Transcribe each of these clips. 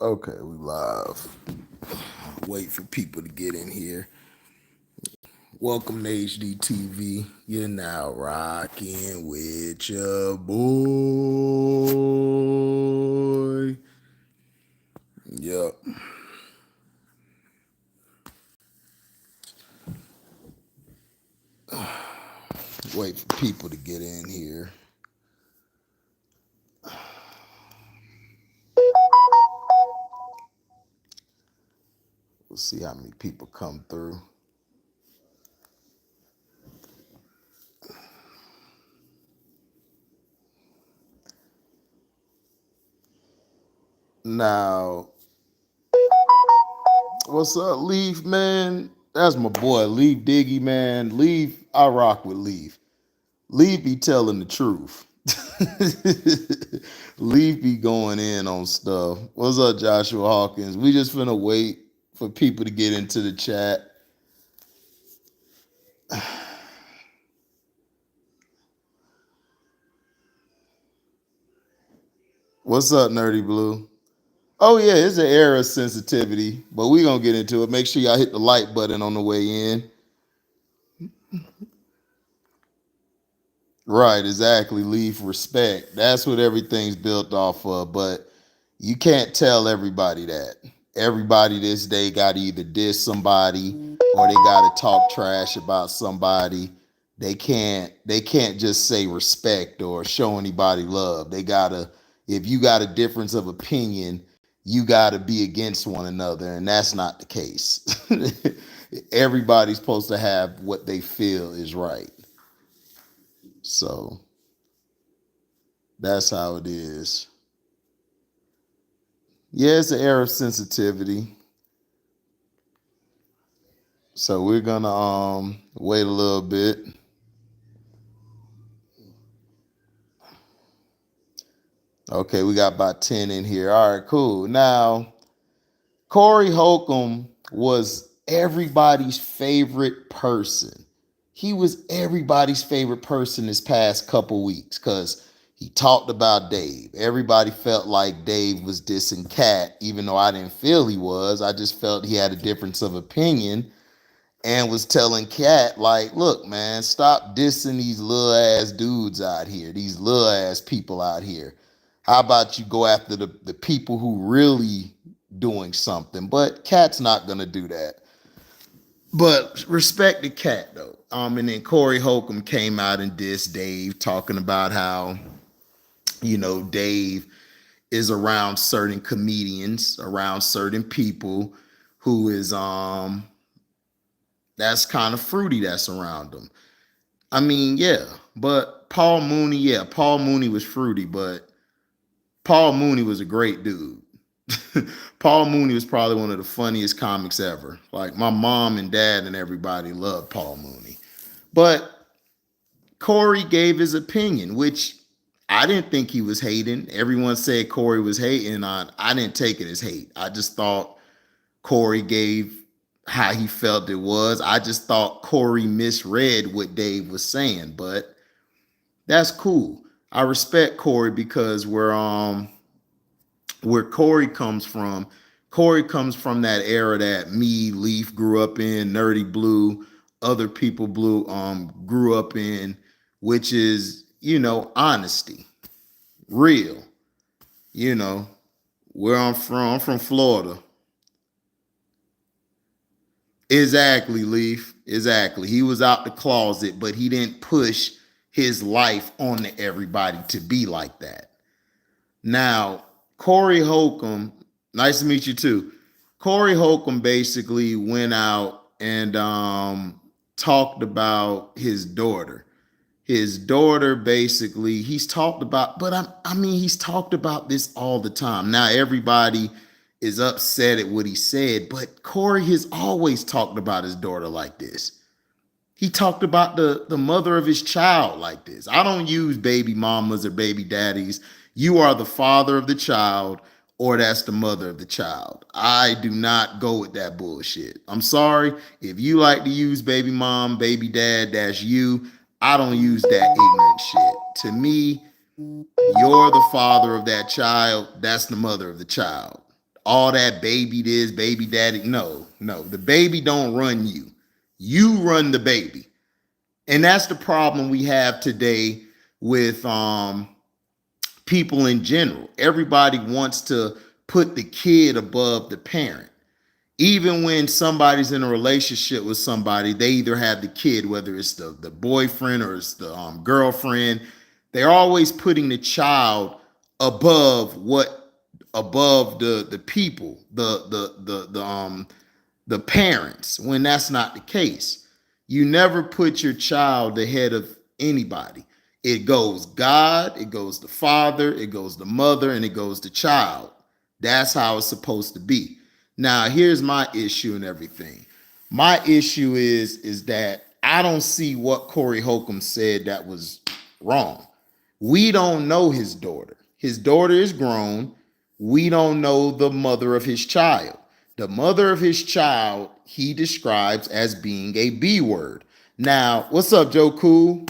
Okay, we live. Wait for people to get in here. Welcome to HDiiTV. You're now rocking with your boy. Yup. Wait for people to get in here. We'll see how many people come through. Now, what's up, Leaf, man? That's my boy, Leaf Diggy, man. Leaf, I rock with Leaf. Leaf be telling the truth. Leaf be going in on stuff. What's up, Joshua Hawkins? We just finna wait for people to get into the chat. What's up, Nerdy Blue? Oh yeah, it's an era sensitivity, but we gonna get into it. Make sure y'all hit the like button on the way in. Right, exactly. Leaf respect. That's what everything's built off of. But you can't tell everybody that. Everybody this day got to either diss somebody or they got to talk trash about somebody. They can't just say respect or show anybody love. They gotta, if you got a difference of opinion, you gotta be against one another, and that's not the case. Everybody's supposed to have what they feel is right. So that's how it is. Yeah, it's an era of sensitivity. So we're gonna wait a little bit. Okay, we got about 10 in here. All right, cool. Now, Corey Holcomb was everybody's favorite person. He was everybody's favorite person this past couple weeks because he talked about Dave. Everybody felt like Dave was dissing Cat, even though I didn't feel he was. I just felt he had a difference of opinion and was telling Cat, like, look, man, stop dissing these little ass dudes out here, these little ass people out here. How about you go after the people who really doing something? But Cat's not gonna do that. But respect the Cat though. And then Corey Holcomb came out and dissed Dave, talking about how, Dave is around certain comedians, around certain people who is that's kind of fruity that's around him. I mean, yeah, but Paul Mooney was fruity, but Paul Mooney was a great dude. Paul Mooney was probably one of the funniest comics ever. Like my mom and dad and everybody loved Paul Mooney. But Corey gave his opinion, which I didn't think he was hating. Everyone said Corey was hating on. I didn't take it as hate. I just thought Corey gave how he felt it was. I just thought Corey misread what Dave was saying, but that's cool. I respect Corey because where Corey comes from that era that me, Leaf grew up in, Nerdy Blue, other people grew up in, which is, honesty, real. Where I'm from Florida. Exactly, Leaf. Exactly. He was out the closet, but he didn't push his life onto everybody to be like that. Now, Corey Holcomb, nice to meet you too. Corey Holcomb basically went out and talked about his daughter. His daughter basically, he's talked about, but he's talked about this all the time. Now everybody is upset at what he said, but Corey has always talked about his daughter like this. He talked about the mother of his child like this. I don't use baby mamas or baby daddies. You are the father of the child, or that's the mother of the child. I do not go with that bullshit. I'm sorry. If you like to use baby mom, baby dad, that's you. I don't use that ignorant shit. To me, you're the father of that child. That's the mother of the child. all that baby this, baby daddy. No, the baby don't run you. You run the baby. And that's the problem we have today with people in general. Everybody wants to put the kid above the parent. Even when somebody's in a relationship with somebody, they either have the kid, whether it's the boyfriend or it's the girlfriend. They're always putting the child above the people, the parents, when that's not the case. You never put your child ahead of anybody. It goes God, it goes the father, it goes the mother, and it goes the child. That's how it's supposed to be. Now, here's my issue and everything. My issue is that I don't see what Corey Holcomb said that was wrong. We don't know his daughter. His daughter is grown. We don't know the mother of his child. The mother of his child, he describes as being a B word. Now, what's up, Joe Cool?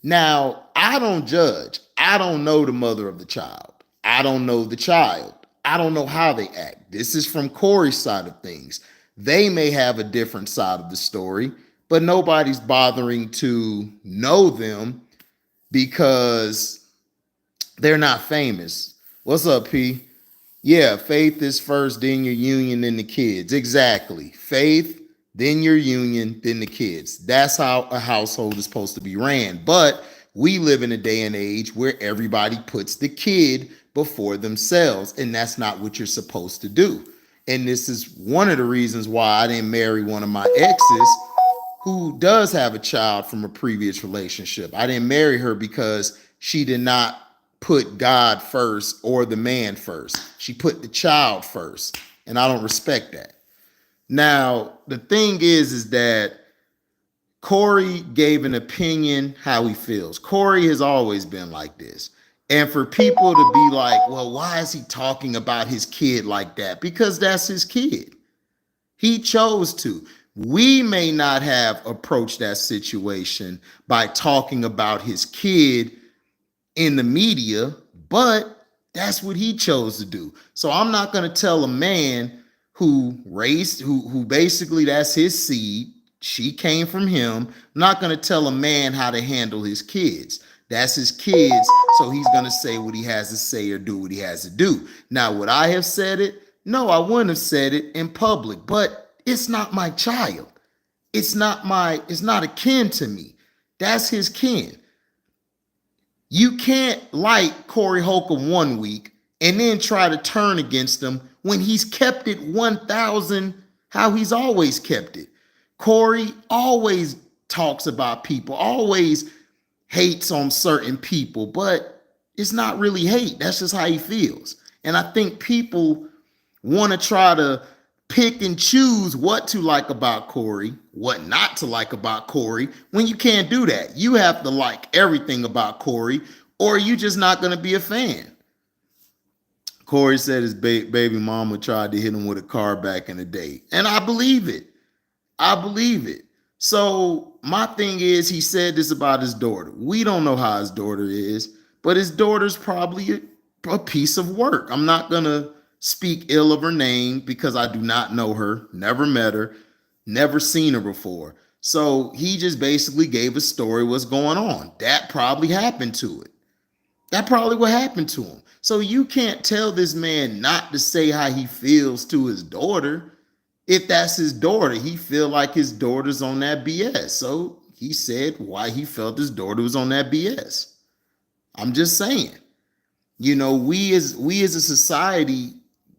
Now, I don't judge. I don't know the mother of the child. I don't know the child. I don't know how they act. This is from Corey's side of things. They may have a different side of the story, but nobody's bothering to know them because they're not famous. What's up, P? Yeah, faith is first, then your union, then the kids. Exactly. Faith, then your union, then the kids. That's how a household is supposed to be ran. But we live in a day and age where everybody puts the kid before themselves, and that's not what you're supposed to do. And this is one of the reasons why I didn't marry one of my exes who does have a child from a previous relationship. I didn't marry her because she did not put God first or the man first. She put the child first, and I don't respect that. Now, the thing is that Corey gave an opinion how he feels. Corey has always been like this. And for people to be like, well, why is he talking about his kid like that? Because that's his kid. He chose to. We may not have approached that situation by talking about his kid in the media, but that's what he chose to do. So I'm not going to tell a man who basically that's his seed. She came from him. I'm not going to tell a man how to handle his kids. That's his kids, so he's going to say what he has to say or do what he has to do. Now, would I have said it? No, I wouldn't have said it in public, but it's not my child. It's not a kin to me. That's his kin. You can't like Corey Holcomb one week and then try to turn against him when he's kept it 1,000 how he's always kept it. Corey always talks about people, always hates on certain people, but it's not really hate. That's just how he feels. And I think people want to try to pick and choose what to like about Corey, what not to like about Corey, when you can't do that. You have to like everything about Corey, or you're just not going to be a fan. Corey said his baby mama tried to hit him with a car back in the day. And I believe it. I believe it. So my thing is, he said this about his daughter. We don't know how his daughter is, but his daughter's probably a piece of work. I'm not going to speak ill of her name because I do not know her, never met her, never seen her before. So he just basically gave a story what's going on. That probably happened to it. That probably what happened to him. So you can't tell this man not to say how he feels to his daughter. If that's his daughter, he feel like his daughter's on that BS. So he said why he felt his daughter was on that BS. I'm just saying, we as a society,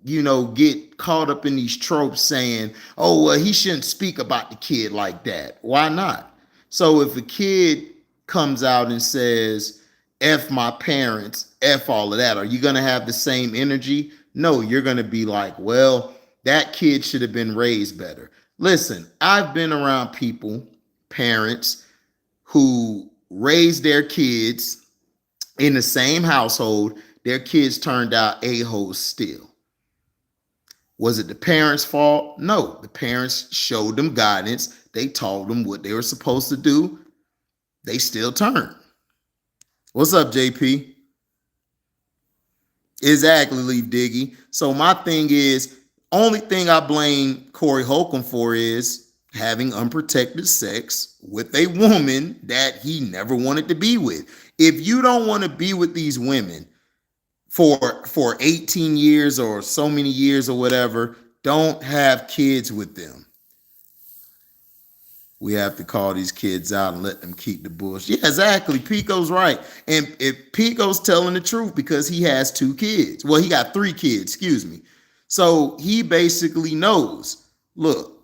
get caught up in these tropes saying, oh, well, he shouldn't speak about the kid like that. Why not? So if a kid comes out and says, F my parents, F all of that, are you going to have the same energy? No, you're going to be like, well, that kid should have been raised better. Listen, I've been around people, parents, who raised their kids in the same household. Their kids turned out a-holes still. Was it the parents' fault? No, the parents showed them guidance. They told them what they were supposed to do. They still turned. What's up, JP? Exactly, Leaf Diggy. So my thing is, only thing I blame Corey Holcomb for is having unprotected sex with a woman that he never wanted to be with. If you don't want to be with these women for 18 years or so many years or whatever, don't have kids with them. We have to call these kids out and let them keep the bullshit. Yeah, exactly. Pico's right. And if Pico's telling the truth because he has 2 kids. Well, he got 3 kids, excuse me. So he basically knows, look,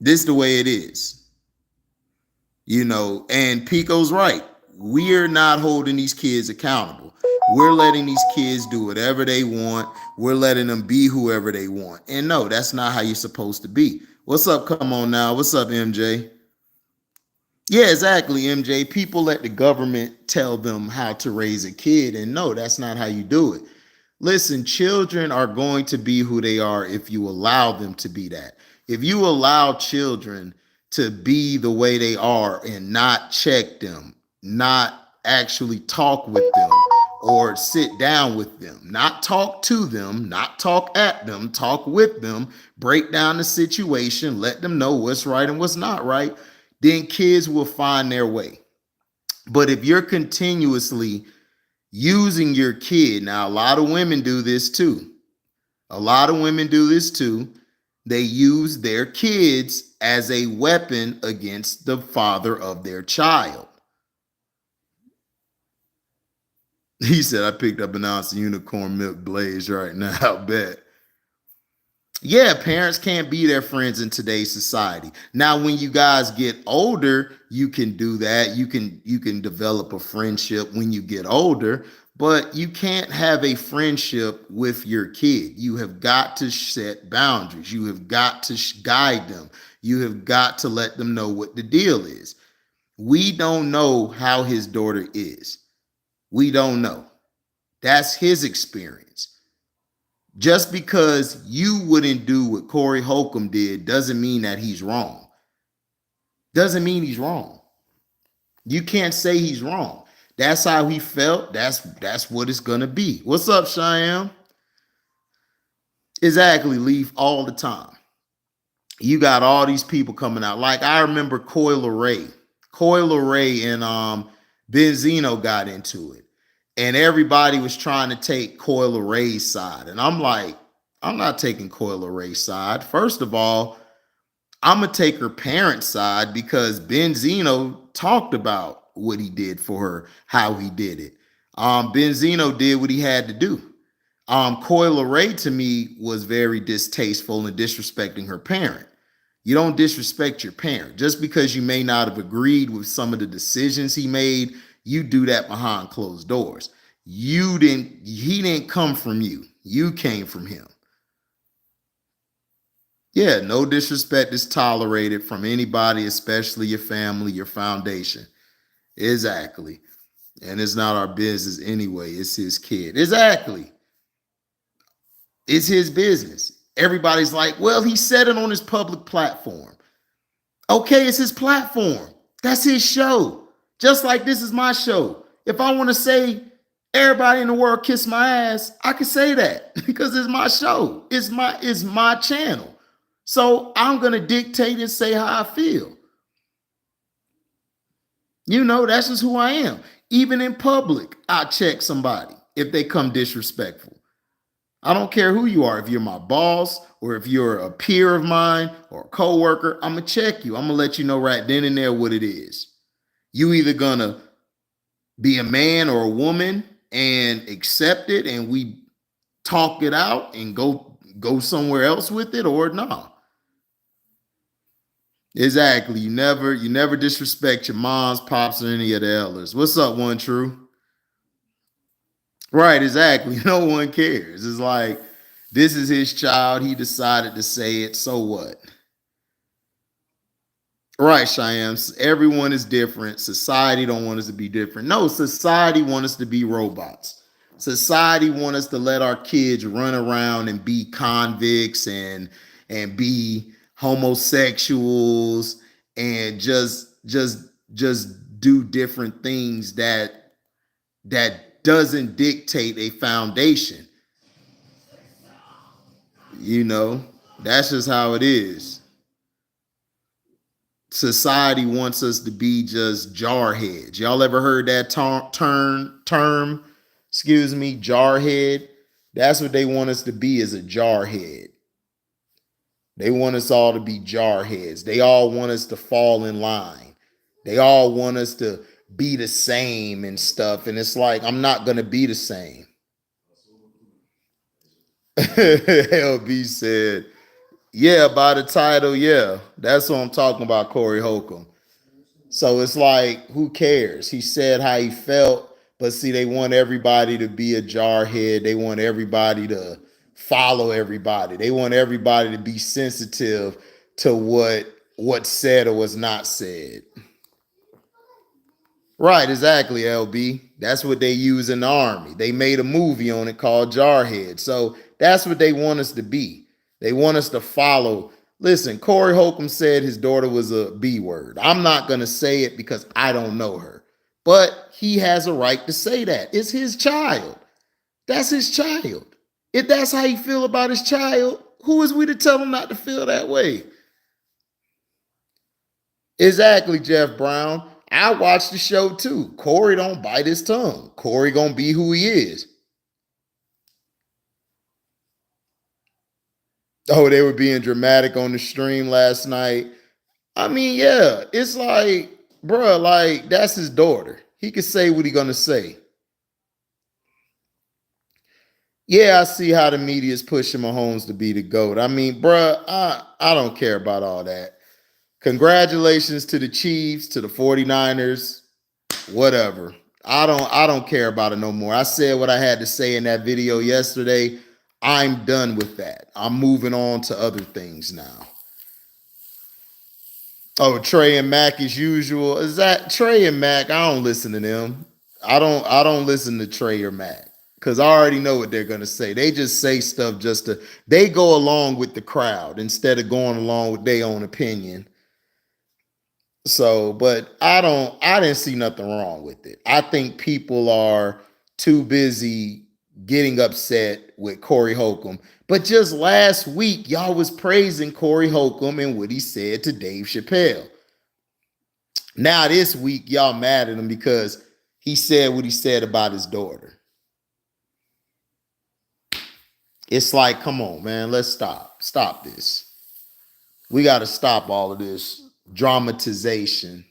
this is the way it is. You know, and Pico's right. We're not holding these kids accountable. We're letting these kids do whatever they want. We're letting them be whoever they want. And no, that's not how you're supposed to be. What's up? Come on now. What's up, MJ? Yeah, exactly, MJ. People let the government tell them how to raise a kid. And no, that's not how you do it. Listen, children are going to be who they are if you allow them to be that. If you allow children to be the way they are and not check them, not actually talk with them or sit down with them, not talk to them, not talk at them, talk with them, break down the situation, let them know what's right and what's not right, then kids will find their way. But if you're continuously using your kid, now a lot of women do this too. A lot of women do this too. They use their kids as a weapon against the father of their child. He said, I picked up an ounce of unicorn milk blaze right now. I bet. Yeah, parents can't be their friends in today's society. Now, when you guys get older, you can do that. You can develop a friendship when you get older, but you can't have a friendship with your kid. You have got to set boundaries. You have got to guide them. You have got to let them know what the deal is. We don't know how his daughter is. We don't know. That's his experience. Just because you wouldn't do what Corey Holcomb did doesn't mean that he's wrong. Doesn't mean he's wrong. You can't say he's wrong. That's how he felt. That's what it's gonna be. What's up, Cheyenne? Exactly, Leaf, all the time. You got all these people coming out. Like I remember Coil Ray. Coil Ray and Benzino got into it. And everybody was trying to take Coil Ray's side. And I'm like, I'm not taking Coil Ray's side. First of all, I'm going to take her parents' side because Benzino talked about what he did for her, how he did it. Benzino did what he had to do. Coil Ray to me was very distasteful and disrespecting her parent. You don't disrespect your parent. Just because you may not have agreed with some of the decisions he made, you do that behind closed doors. He didn't come from you. You came from him. Yeah, no disrespect is tolerated from anybody, especially your family, your foundation. Exactly. And it's not our business anyway. It's his kid. Exactly. It's his business. Everybody's like, well, he said it on his public platform. Okay, it's his platform. That's his show. Just like this is my show. If I want to say everybody in the world kiss my ass, I can say that because it's my show. It's my channel. So I'm going to dictate and say how I feel. You know, that's just who I am. Even in public, I check somebody if they come disrespectful. I don't care who you are. If you're my boss or if you're a peer of mine or a coworker, I'm going to check you. I'm going to let you know right then and there what it is. You either going to be a man or a woman and accept it and we talk it out and go somewhere else with it, or not. Exactly. You never disrespect your moms, pops, or any of the elders. What's up, One True? Right, exactly. No one cares. It's like, this is his child. He decided to say it. So what? Right, Cheyenne. Everyone is different. Society don't want us to be different. No, society wants us to be robots. Society wants us to let our kids run around and be convicts and be homosexuals and just do different things that doesn't dictate a foundation. You know, that's just how it is. Society wants us to be just jarheads. Y'all ever heard that term? Excuse me, jarhead. That's what they want us to be, is a jarhead. They want us all to be jarheads. They all want us to fall in line. They all want us to be the same and stuff. And it's like, I'm not going to be the same. LB said, yeah, by the title, yeah. That's what I'm talking about, Corey Holcomb. So it's like, who cares? He said how he felt, but see, they want everybody to be a jarhead. They want everybody to follow everybody. They want everybody to be sensitive to what's said or was not said. Right, exactly, LB. That's what they use in the army. They made a movie on it called Jarhead. So that's what they want us to be. They want us to follow. Listen, Corey Holcomb said his daughter was a B word. I'm not going to say it because I don't know her. But he has a right to say that. It's his child. That's his child. If that's how you feel about his child, who is we to tell him not to feel that way? Exactly, Jeff Brown. I watched the show too. Corey don't bite his tongue. Corey gonna be who he is. Oh, they were being dramatic on the stream last night. I mean, yeah, it's like, bruh, like that's his daughter. He can say what he gonna say. Yeah, I see how the media is pushing Mahomes to be the GOAT. I mean, bruh, I don't care about all that. Congratulations to the Chiefs, to the 49ers, whatever. I don't care about it no more. I said what I had to say in that video yesterday. I'm done with that. I'm moving on to other things now. Oh, Trey and Mac as usual. Is that Trey and Mac? I don't listen to them. I don't listen to Trey or Mac because I already know what they're gonna say. They just say stuff just to they go along with the crowd instead of going along with their own opinion. So, but I didn't see nothing wrong with it. I think people are too busy getting upset with Corey Holcomb. But just last week, y'all was praising Corey Holcomb and what he said to Dave Chappelle. Now this week, y'all mad at him because he said what he said about his daughter. It's like, come on, man, let's stop. Stop this. We got to stop all of this dramatization.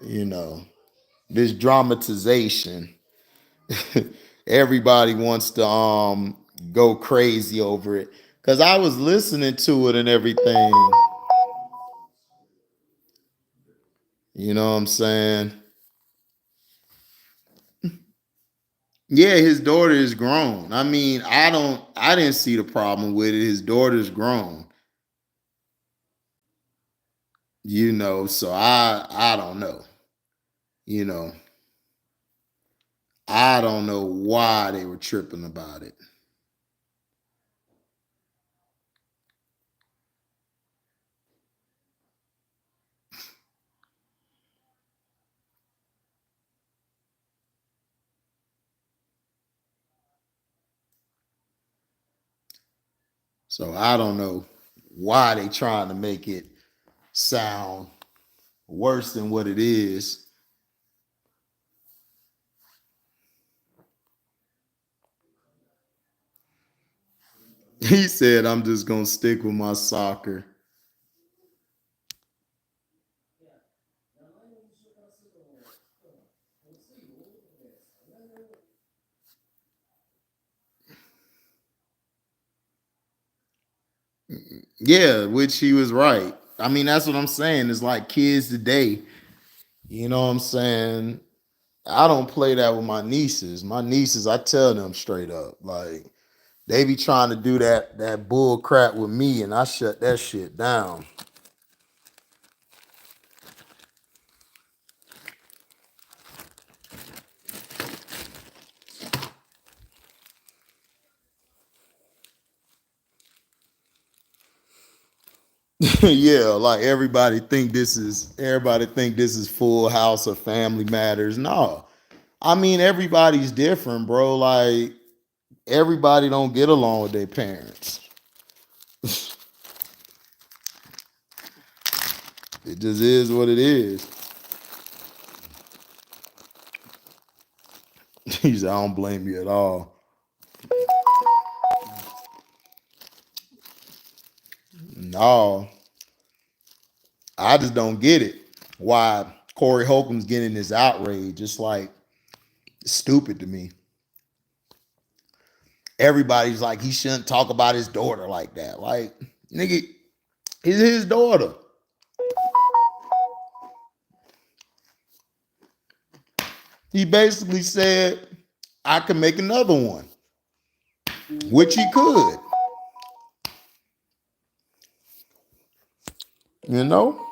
You know, this dramatization. Everybody wants to go crazy over it. Cause I was listening to it and everything. You know what I'm saying? Yeah, his daughter is grown. I mean, I didn't see the problem with it. His daughter's grown. You know, so I don't know. You know, I don't know why they were tripping about it. So I don't know why they trying to make it sound worse than what it is. He said, I'm just going to stick with my soccer. Yeah, which he was right. I mean, that's what I'm saying. It's like kids today, you know what I'm saying? I don't play that with my nieces. My nieces, I tell them straight up, like they be trying to do that bull crap with me, and I shut that shit down. Yeah, like everybody think this is Full House or Family Matters. No. I mean, everybody's different, bro. Like, everybody don't get along with their parents. It just is what it is. He said, I don't blame you at all. No, I just don't get it. Why Corey Holcomb's getting this outrage? It's like stupid to me. Everybody's like, he shouldn't talk about his daughter like that. Like, nigga, it's his daughter. He basically said, I can make another one, which he could. You know?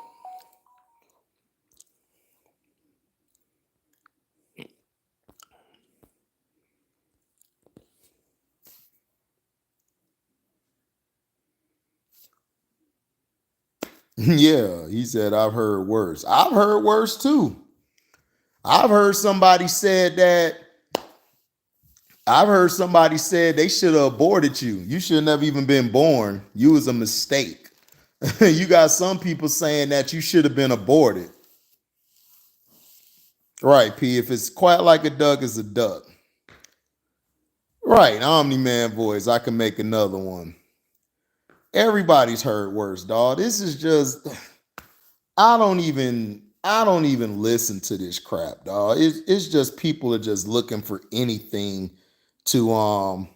Yeah, he said, I've heard worse. I've heard worse too. I've heard somebody said they should have aborted you. You should have even been born. You was a mistake. You got some people saying that you should have been aborted. Right, P. If it's quite like a duck, it's a duck. Right, Omni-Man voice. I can make another one. Everybody's heard worse, dog. This is just I don't even listen to this crap, dog. It's just people are just looking for anything to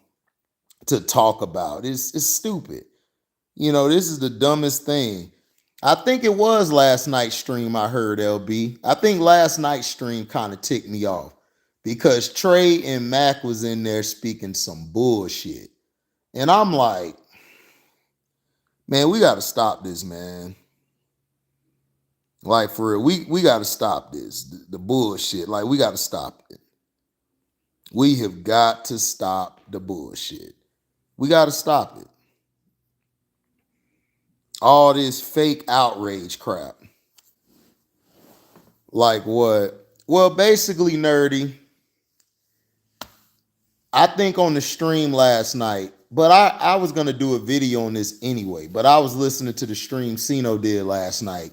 talk about. It's stupid. You know, this is the dumbest thing. I think it was last night's stream I heard, LB. I think last night's stream kind of ticked me off because Trey and Mac was in there speaking some bullshit. And I'm like, man, we got to stop this, man. Like, for real, we got to stop this, the bullshit. Like, we got to stop it. We have got to stop the bullshit. We got to stop it. All this fake outrage crap. Like what? Well, basically, Nerdy, I think on the stream last night, but I was going to do a video on this anyway, but I was listening to the stream Sino did last night.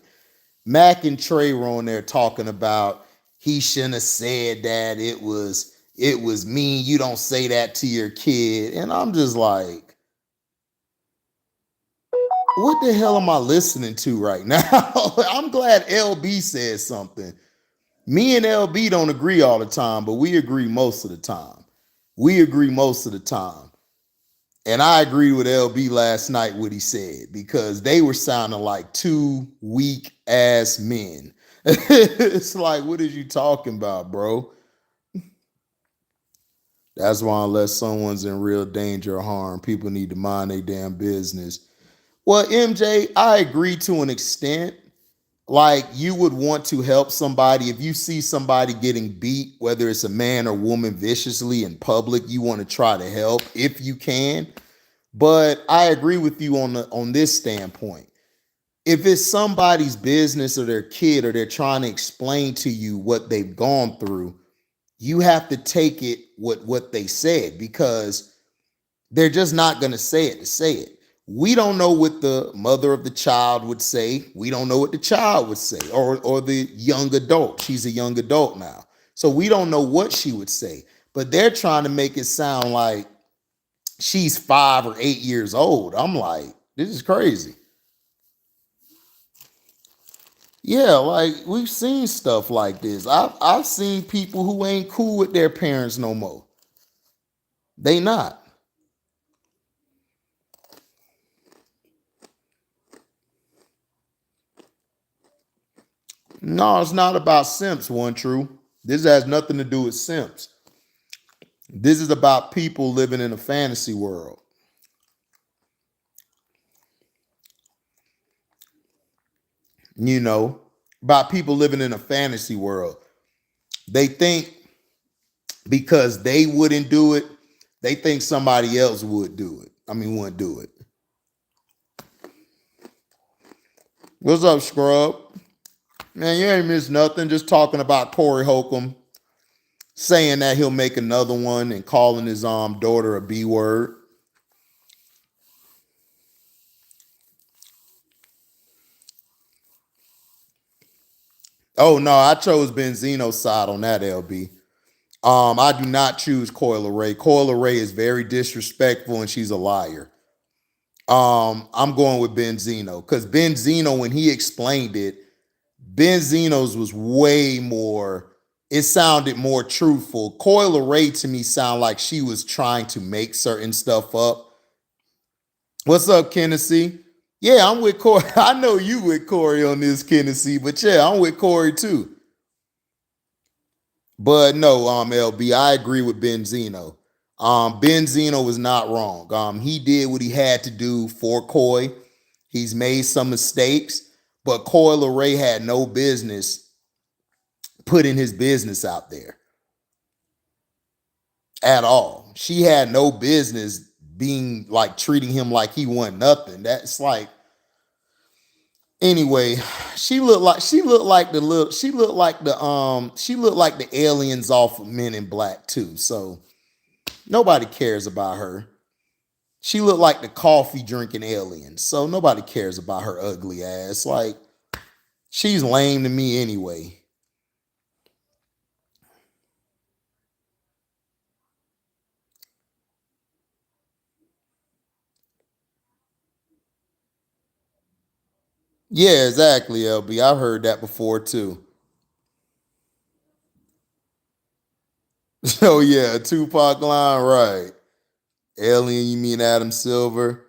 Mac and Trey were on there talking about he shouldn't have said that. It was mean. You don't say that to your kid. And I'm just like, what the hell am I listening to right now? I'm glad LB said something. Me and LB don't agree all the time, but we agree most of the time. And I agreed with LB last night what he said because they were sounding like two weak ass men. It's like, what is you talking about, bro? That's why unless someone's in real danger or harm, people need to mind their damn business. Well, MJ, I agree to an extent. Like, you would want to help somebody. If you see somebody getting beat, whether it's a man or woman viciously in public, you want to try to help if you can. But I agree with you on this standpoint. If it's somebody's business or their kid or they're trying to explain to you what they've gone through, you have to take it what they said because they're just not going to say it to say it. We don't know what the mother of the child would say. We don't know what the child would say or the young adult. She's a young adult now. So we don't know what she would say. But they're trying to make it sound like she's 5 or 8 years old. I'm like, this is crazy. Yeah, like we've seen stuff like this. I've seen people who ain't cool with their parents no more. They not. No, it's not about simps, One True. This has nothing to do with simps. This is about people living in a fantasy world. You know, about people living in a fantasy world. They think because they wouldn't do it, they think somebody else would do it. I mean, wouldn't do it. What's up, Scrub? Man, you ain't missed nothing. Just talking about Corey Holcomb saying that he'll make another one and calling his daughter a B word. Oh no, I chose Benzino's side on that, LB. I do not choose Coyle Ray. Coyle Ray is very disrespectful and she's a liar. I'm going with Benzino because Benzino, when he explained it, Benzino's was way more, it sounded more truthful. Coyle Ray to me sounded like she was trying to make certain stuff up. What's up, Kennedy? Yeah, I'm with Corey. I know you with Corey on this, Kennedy, but yeah, I'm with Corey too. But no, LB, I agree with Benzino. Benzino was not wrong. He did what he had to do for Coy. He's made some mistakes, but Coyle Ray had no business putting his business out there at all. She had no business being like treating him like he wasn't nothing. That's like, anyway, she looked like the aliens off of Men in Black too. So nobody cares about her. She looked like the coffee drinking alien. So nobody cares about her ugly ass. Like, she's lame to me anyway. Yeah, exactly, LB. I've heard that before too. Oh yeah, Tupac line, right. Alien, you mean Adam Silver?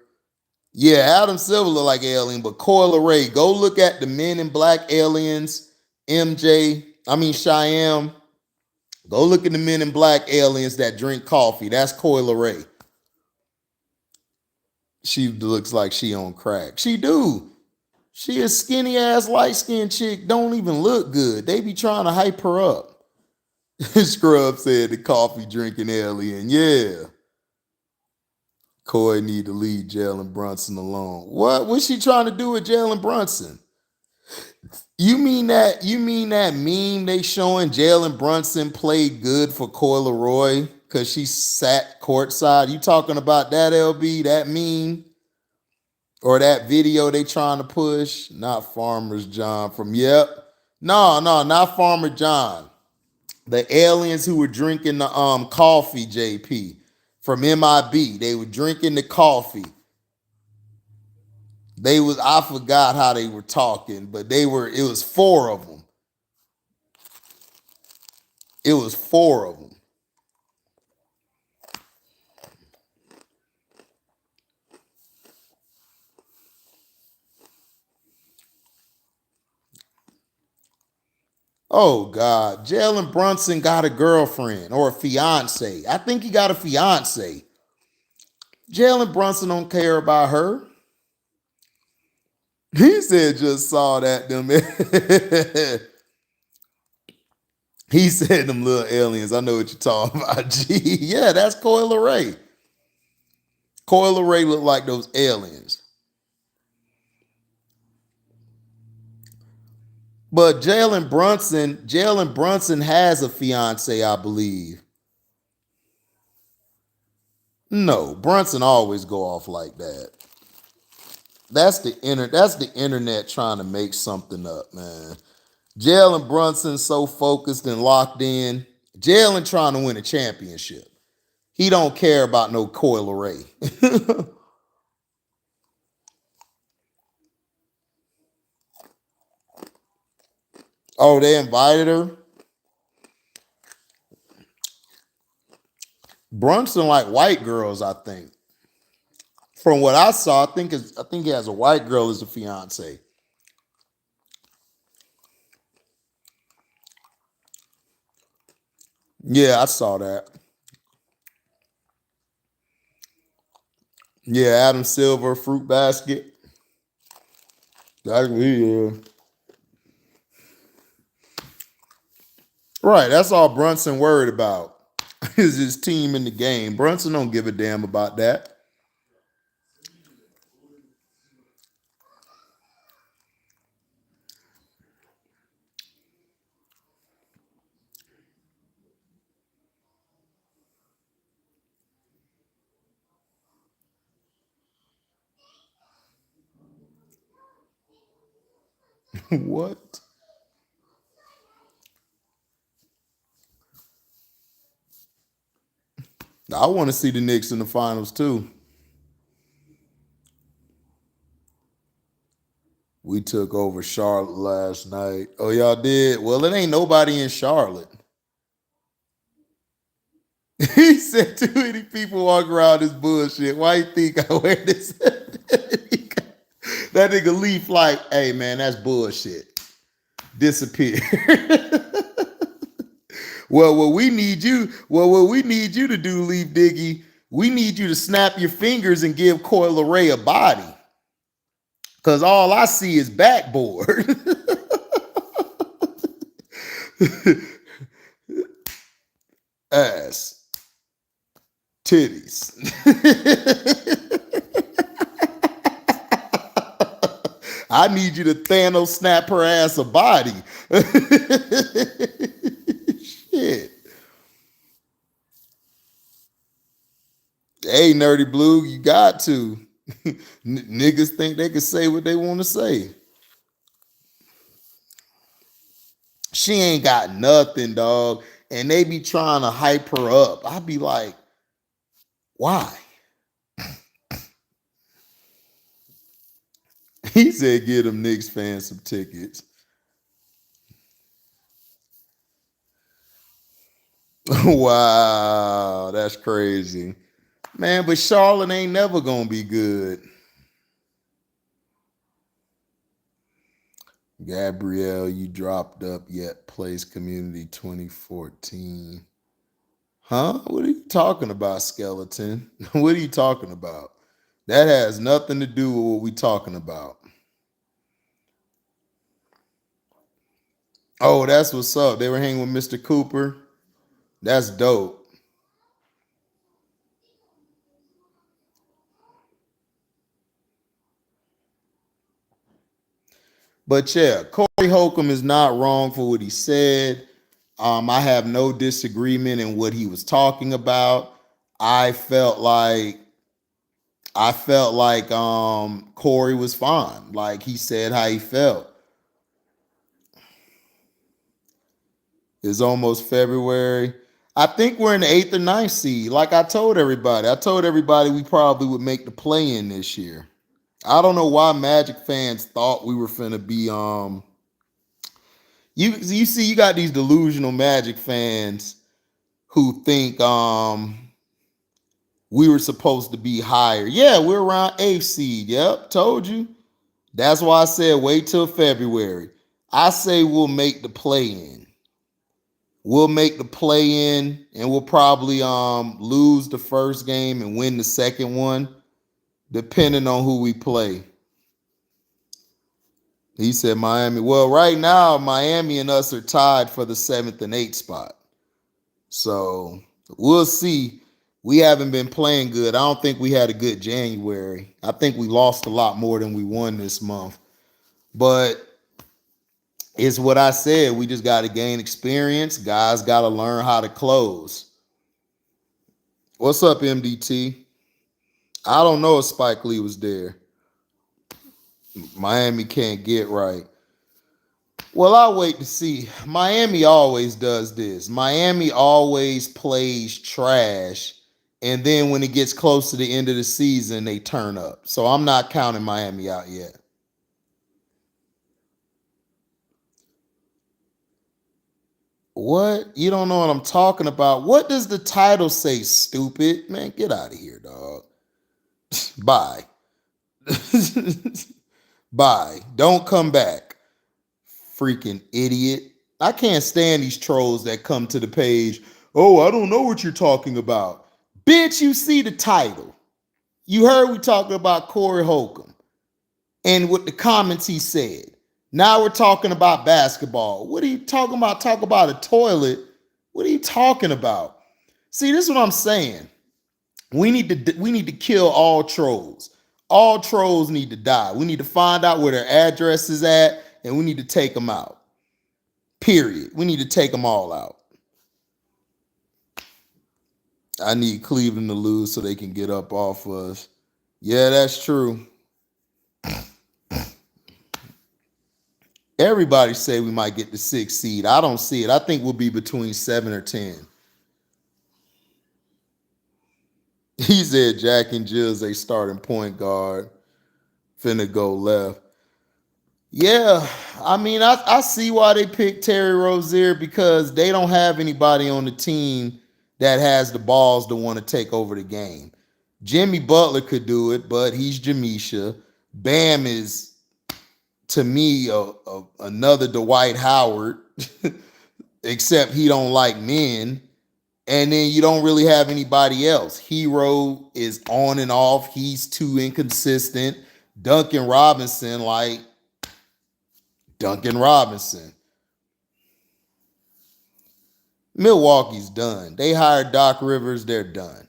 Yeah, Adam Silver look like alien, but Coyle Ray, go look at the Men in Black aliens, Cheyenne. Go look at the Men in Black aliens that drink coffee. That's Coyle Ray. She looks like she on crack. She do. She a skinny ass light skinned chick. Don't even look good. They be trying to hype her up. Scrub said the coffee drinking alien. Yeah. Coy need to leave Jalen Brunson alone. What? What's she trying to do with Jalen Brunson? You mean that meme they showing Jalen Brunson played good for Coyle Roy because she sat courtside? You talking about that, LB? That meme? Or that video they trying to push? Not Farmer's John from Yep. No, not Farmer John. The aliens who were drinking the coffee, JP, from MIB. They were drinking the coffee. I forgot how they were talking, but it was four of them. It was four of them. Oh God, Jalen Brunson got a girlfriend or a fiance. I think he got a fiance. Jalen Brunson don't care about her. He said just saw that them. He said them little aliens. I know what you're talking about. Gee, yeah, that's Coyle Ray. Coyle Ray looked like those aliens. But Jalen Brunson has a fiance, I believe. No, Brunson always go off like that. That's the internet trying to make something up, man. Jalen Brunson so focused and locked in. Jalen trying to win a championship. He don't care about no Coyle Ray. Oh, they invited her. Brunson like white girls, I think. From what I saw, I think he has a white girl as a fiance. Yeah, I saw that. Yeah, Adam Silver, fruit basket. That's what he is. Right, that's all Brunson worried about. Is his team in the game. Brunson don't give a damn about that. What? I want to see the Knicks in the finals too. We took over Charlotte last night. Oh, y'all did? Well, it ain't nobody in Charlotte. He said too many people walk around this bullshit. Why you think I wear this? That nigga Leaf like, hey man, that's bullshit. Disappear. Well, what we need you to do, Leaf Diggy, we need you to snap your fingers and give Coil Ray a body. Cause all I see is backboard. Ass. Titties. I need you to Thanos snap her ass a body. Shit. Hey, Nerdy Blue, you got to. Niggas think they can say what they want to say. She ain't got nothing, dog. And they be trying to hype her up. I be like, why? He said, get them Knicks fans some tickets. Wow, that's crazy. Man, but Charlotte ain't never gonna be good. Gabrielle, you dropped up yet plays Community 2014. Huh? What are you talking about, Skeleton? What are you talking about? That has nothing to do with what we talking about. Oh, that's what's up. They were hanging with Mr. Cooper. That's dope. But yeah, Corey Holcomb is not wrong for what he said. I have no disagreement in what he was talking about. I felt like Corey was fine. Like he said how he felt. It's almost February. I think we're in the 8th or 9th seed. Like I told everybody we probably would make the play-in this year. I don't know why Magic fans thought we were finna be you see you got these delusional Magic fans who think we were supposed to be higher. Yeah, we're around 8th seed. Yep, told you. That's why I said wait till February. I say we'll make the play-in. We'll make the play-in and we'll probably lose the first game and win the second one, depending on who we play. He said Miami. Well, right now, Miami and us are tied for the 7th and 8th spot. So we'll see. We haven't been playing good. I don't think we had a good January. I think we lost a lot more than we won this month. But it's what I said. We just got to gain experience. Guys got to learn how to close. What's up, MDT? I don't know if Spike Lee was there. Miami can't get right. Well, I'll wait to see. Miami always does this. Miami always plays trash. And then when it gets close to the end of the season, they turn up. So I'm not counting Miami out yet. What? You don't know what I'm talking about? What does the title say, stupid? Man, get out of here, dog. Bye. Bye. Don't come back. Freaking idiot. I can't stand these trolls that come to the page. Oh, I don't know what you're talking about. Bitch, you see the title. You heard we talking about Corey Holcomb and what the comments he said. Now we're talking about basketball. What are you talking about? Talk about a toilet. What are you talking about? See, this is what I'm saying. We need to kill all trolls. All trolls need to die. We need to find out where their address is at, and we need to take them out. Period. We need to take them all out. I need Cleveland to lose so they can get up off us. Yeah, that's true. Everybody say we might get the 6th seed. I don't see it. I think we'll be between 7 or 10. He said Jack and Jill's a starting point guard. Finna go left. Yeah, I mean, I see why they picked Terry Rozier, because they don't have anybody on the team that has the balls to want to take over the game. Jimmy Butler could do it, but he's Jamisha. Bam is, to me, another Dwight Howard, except he don't like men. And then you don't really have anybody else. Hero is on and off. He's too inconsistent. Duncan Robinson, like Duncan Robinson. Milwaukee's done. They hired Doc Rivers. They're done.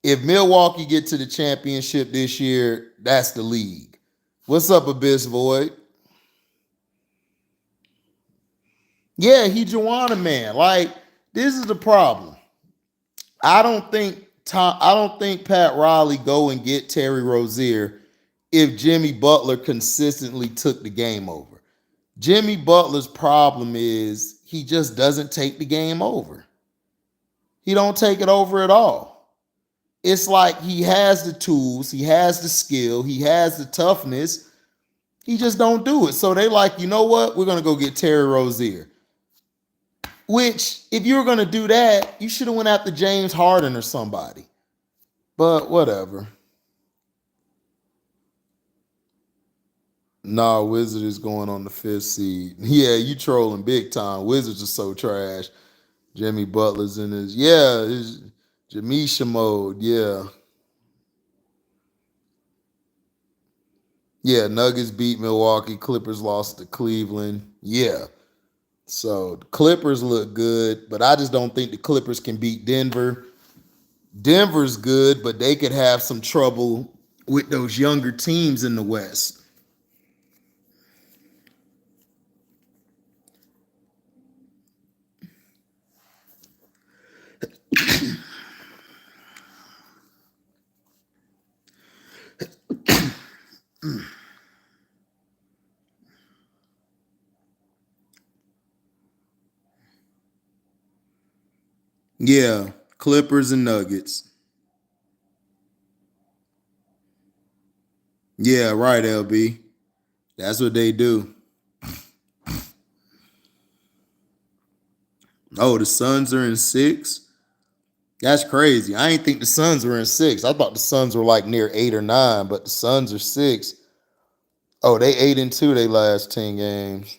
If Milwaukee get to the championship this year, that's the league. What's up, Abyss Void? Yeah, he Joanna man. Like, this is the problem. I don't think Pat Riley go and get Terry Rozier if Jimmy Butler consistently took the game over. Jimmy Butler's problem is he just doesn't take the game over. He don't take it over at all. It's like he has the tools, he has the skill, he has the toughness. He just don't do it. So they like, you know what? We're going to go get Terry Rozier. Which, if you were going to do that, you should have went after James Harden or somebody. But whatever. Nah, Wizard is going on the 5th seed. Yeah, you trolling big time. Wizards are so trash. Jimmy Butler's in his Jamisha mode. Yeah. Yeah, Nuggets beat Milwaukee. Clippers lost to Cleveland. Yeah. So the Clippers look good, but I just don't think the Clippers can beat Denver. Denver's good, but they could have some trouble with those younger teams in the West. Yeah, Clippers and Nuggets. Yeah, right, LB. That's what they do. Oh, the Suns are in 6? That's crazy. I ain't think the Suns were in 6. I thought the Suns were like near 8 or 9, but the Suns are 6. Oh, they 8-2 they last 10 games.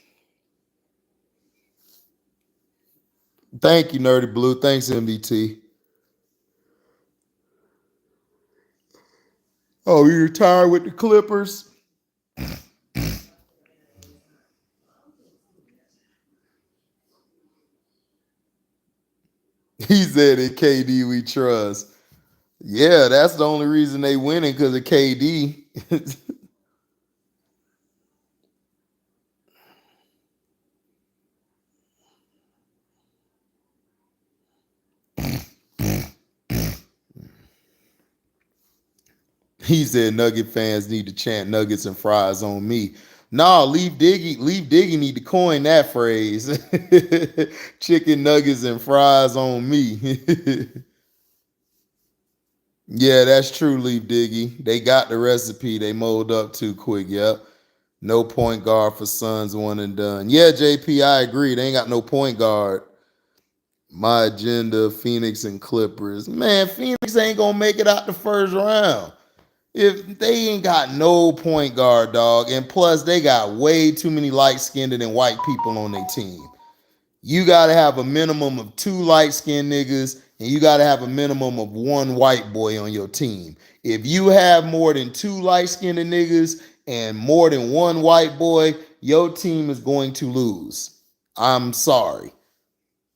Thank you, Nerdy Blue. Thanks, MDT. Oh, you retired with the Clippers? He said in KD we trust. Yeah, that's the only reason they winning, because of KD. He said Nugget fans need to chant nuggets and fries on me. Nah, Leave Diggy need to coin that phrase. Chicken nuggets and fries on me. Yeah, that's true, Leave Diggy. They got the recipe. They mold up too quick. Yep. No point guard for Suns, one and done. Yeah, JP, I agree. They ain't got no point guard. My agenda, Phoenix and Clippers. Man, Phoenix ain't gonna make it out the first round. If they ain't got no point guard, dog, and plus they got way too many light-skinned and white people on their team. You got to have a minimum of 2 light-skinned niggas, and you got to have a minimum of 1 white boy on your team. If you have more than 2 light-skinned niggas and more than 1 white boy, your team is going to lose. I'm sorry.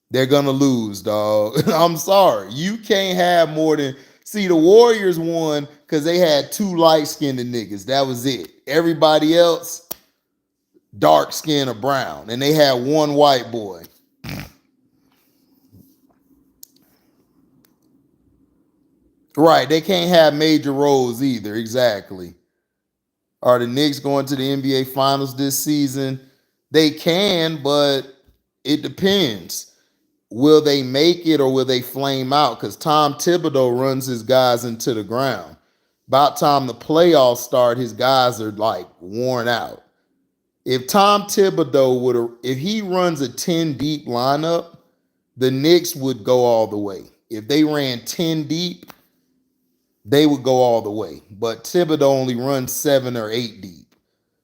They're going to lose, dog. I'm sorry. You can't have more than... See, the Warriors won because they had 2 light-skinned niggas. That was it. Everybody else, dark skin or brown. And they had 1 white boy. Right. They can't have major roles either. Exactly. Are the Knicks going to the NBA Finals this season? They can, but it depends. Will they make it or will they flame out? Because Tom Thibodeau runs his guys into the ground. About time the playoffs start, his guys are like worn out. If Tom Thibodeau if he runs a 10 deep lineup, the Knicks would go all the way. If they ran 10 deep, they would go all the way. But Thibodeau only runs 7 or 8 deep.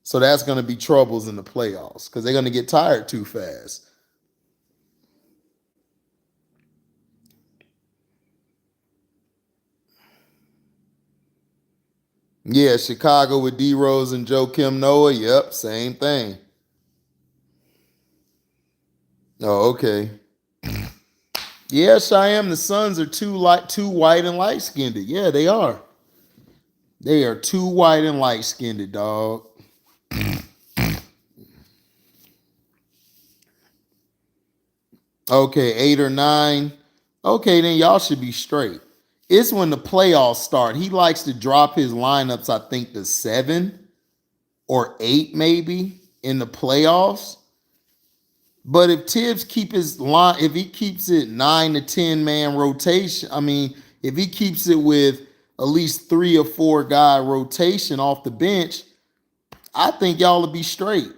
So that's going to be troubles in the playoffs because they're going to get tired too fast. Yeah, Chicago with D Rose and Joakim Noah. Yep, same thing. Oh, okay. Yes, I am. The Suns are too white and light skinned. Yeah, they are. They are too white and light skinned, dog. Okay, 8 or 9. Okay, then y'all should be straight. It's when the playoffs start. He likes to drop his lineups, I think, to 7 or 8, maybe, in the playoffs. But if Tibbs if he keeps it 9 to 10 man rotation, I mean, if he keeps it with at least 3 or 4 guy rotation off the bench, I think y'all will be straight.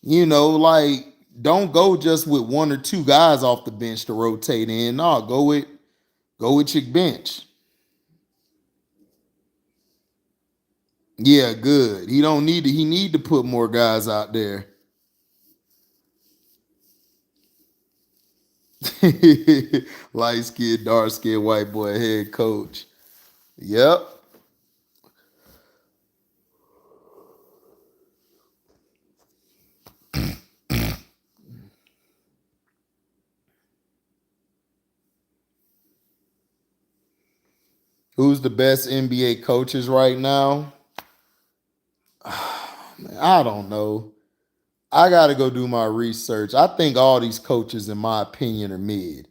You know, like, don't go just with 1 or 2 guys off the bench to rotate in. No, go with your bench. Yeah, good. He need to put more guys out there. Light skin, dark skin, white boy head coach. Yep. Who's the best NBA coaches right now? I don't know. I got to go do my research. I think all these coaches, in my opinion, are mid.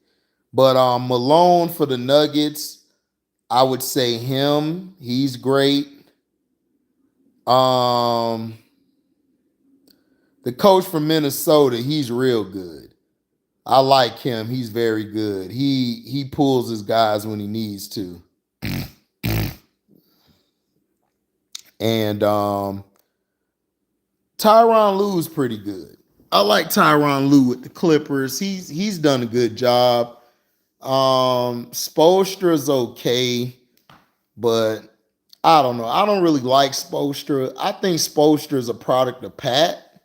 But Malone for the Nuggets, I would say him. He's great. The coach from Minnesota, he's real good. I like him. He's very good. He pulls his guys when he needs to. And Tyronn Lue's pretty good. I like Tyronn Lue with the Clippers. He's done a good job. Spoelstra's okay, but I don't know. I don't really like Spoelstra. I think Spoelstra is a product of Pat,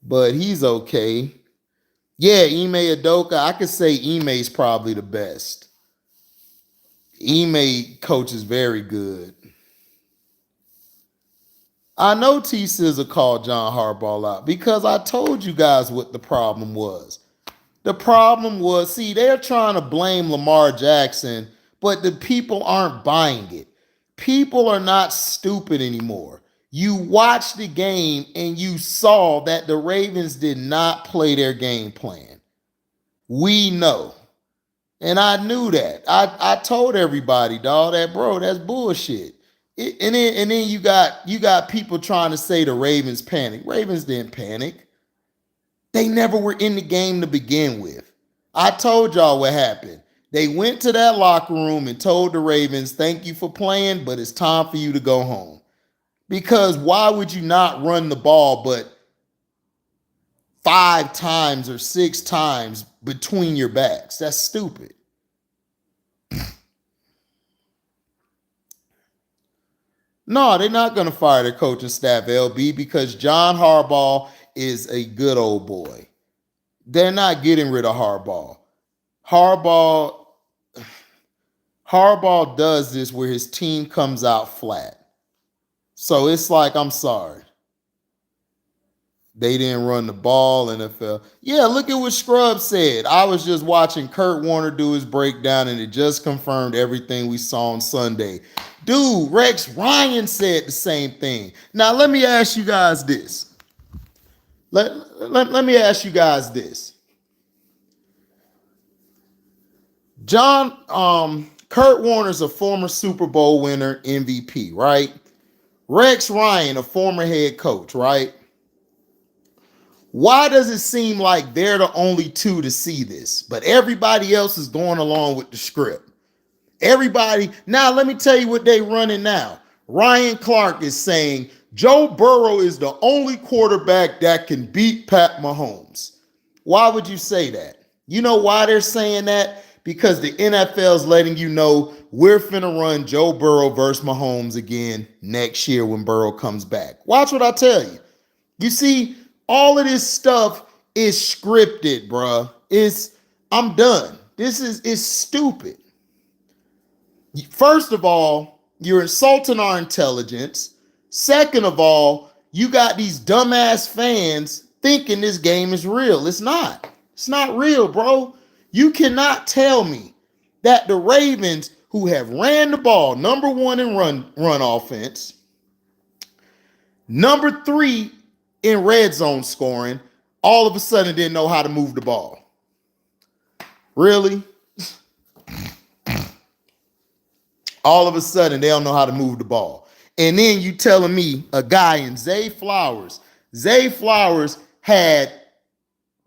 but he's okay. Yeah, Ime Udoka. I could say Ime's probably the best. Ime coach is very good. I know T Scissor called John Harbaugh out because I told you guys what the problem was. The problem was, see, they're trying to blame Lamar Jackson, but the people aren't buying it. People are not stupid anymore. You watched the game and you saw that the Ravens did not play their game plan. We know. And I knew that. I told everybody, dog, that bro, that's bullshit. And then you got people trying to say the Ravens panic. Ravens didn't panic. They never were in the game to begin with. I told y'all what happened. They went to that locker room and told the Ravens, thank you for playing, but it's time for you to go home. Because why would you not run the ball but 5 times or 6 times between your backs? That's stupid. No, they're not going to fire their coaching staff, LB, because John Harbaugh is a good old boy. They're not getting rid of Harbaugh. Harbaugh does this where his team comes out flat. So it's like, I'm sorry. They didn't run the ball, NFL. Yeah, look at what Scrubs said. I was just watching Kurt Warner do his breakdown, and it just confirmed everything we saw on Sunday. Dude, Rex Ryan said the same thing. Now, let me ask you guys this. Let me ask you guys this. Kurt Warner's a former Super Bowl winner, MVP, right? Rex Ryan, a former head coach, right? Why does it seem like they're the only two to see this, but everybody else is going along with the script? Everybody, now let me tell you what they running now. Ryan Clark is saying Joe Burrow is the only quarterback that can beat Pat Mahomes. Why would you say that? You know why they're saying that? Because the NFL is letting you know we're finna run Joe Burrow versus Mahomes again next year when Burrow comes back. Watch what I tell you. You see, all of this stuff is scripted, bruh. I'm done. This is stupid. First of all, you're insulting our intelligence. Second of all, you got these dumbass fans thinking this game is real. It's not. It's not real, bro. You cannot tell me that the Ravens, who have ran the ball, number one in run offense, number 3 in red zone scoring, all of a sudden didn't know how to move the ball. Really? All of a sudden, they don't know how to move the ball. And then you telling me a guy in Zay Flowers had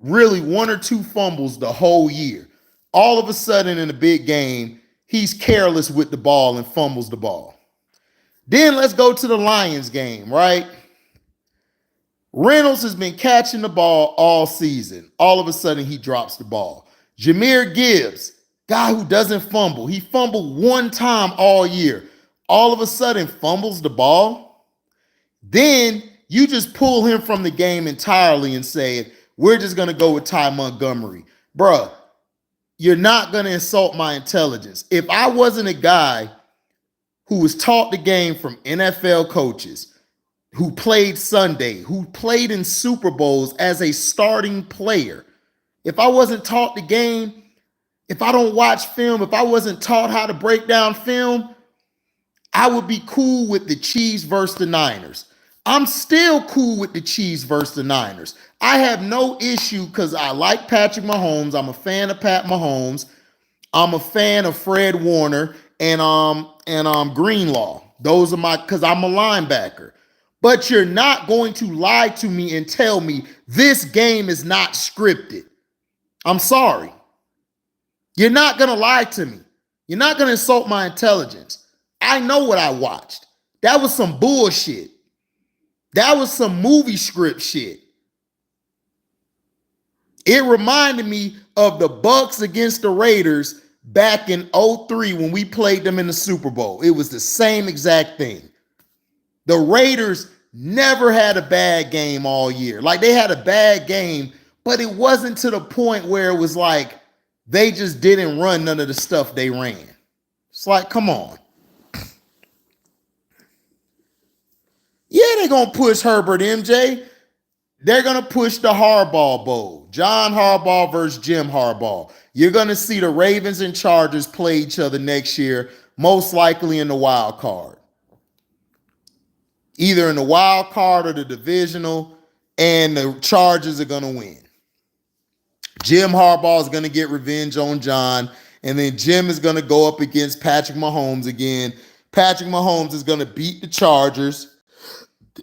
really 1 or 2 fumbles the whole year. All of a sudden in a big game, he's careless with the ball and fumbles the ball. Then let's go to the Lions game, right? Reynolds has been catching the ball all season. All of a sudden, he drops the ball. Jahmyr Gibbs, guy who doesn't fumble. He fumbled 1 time all year. All of a sudden, fumbles the ball. Then you just pull him from the game entirely and say, we're just going to go with Ty Montgomery. Bruh, you're not going to insult my intelligence. If I wasn't a guy who was taught the game from NFL coaches, who played Sunday, who played in Super Bowls as a starting player, if I wasn't taught the game, if I don't watch film, if I wasn't taught how to break down film, I would be cool with the Chiefs versus the Niners. I'm still cool with the Chiefs versus the Niners. I have no issue because I like Patrick Mahomes. I'm a fan of Pat Mahomes. I'm a fan of Fred Warner and Greenlaw. Those are because I'm a linebacker. But you're not going to lie to me and tell me this game is not scripted. I'm sorry. You're not going to lie to me. You're not going to insult my intelligence. I know what I watched. That was some bullshit. That was some movie script shit. It reminded me of the Bucks against the Raiders back in 2003 when we played them in the Super Bowl. It was the same exact thing. The Raiders never had a bad game all year. Like, they had a bad game, but it wasn't to the point where it was like they just didn't run none of the stuff they ran. It's like, come on. Yeah, they're going to push Herbert, MJ. They're going to push the Harbaugh Bowl. John Harbaugh versus Jim Harbaugh. You're going to see the Ravens and Chargers play each other next year, most likely in the wild card. Either in the wild card or the divisional, and the Chargers are going to win. Jim Harbaugh is going to get revenge on John, and then Jim is going to go up against Patrick Mahomes again. Patrick Mahomes is going to beat the Chargers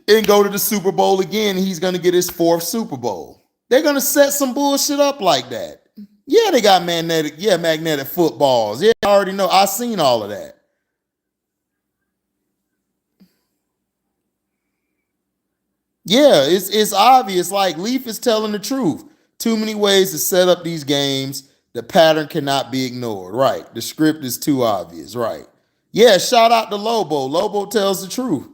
and go to the Super Bowl again. He's going to get his 4th Super Bowl. They're going to set some bullshit up like that. Yeah, they got magnetic footballs. Yeah, I already know. I seen all of that. Yeah, it's obvious. Like, Leaf is telling the truth. Too many ways to set up these games. The pattern cannot be ignored. Right. The script is too obvious. Right. Yeah, shout out to Lobo. Lobo tells the truth.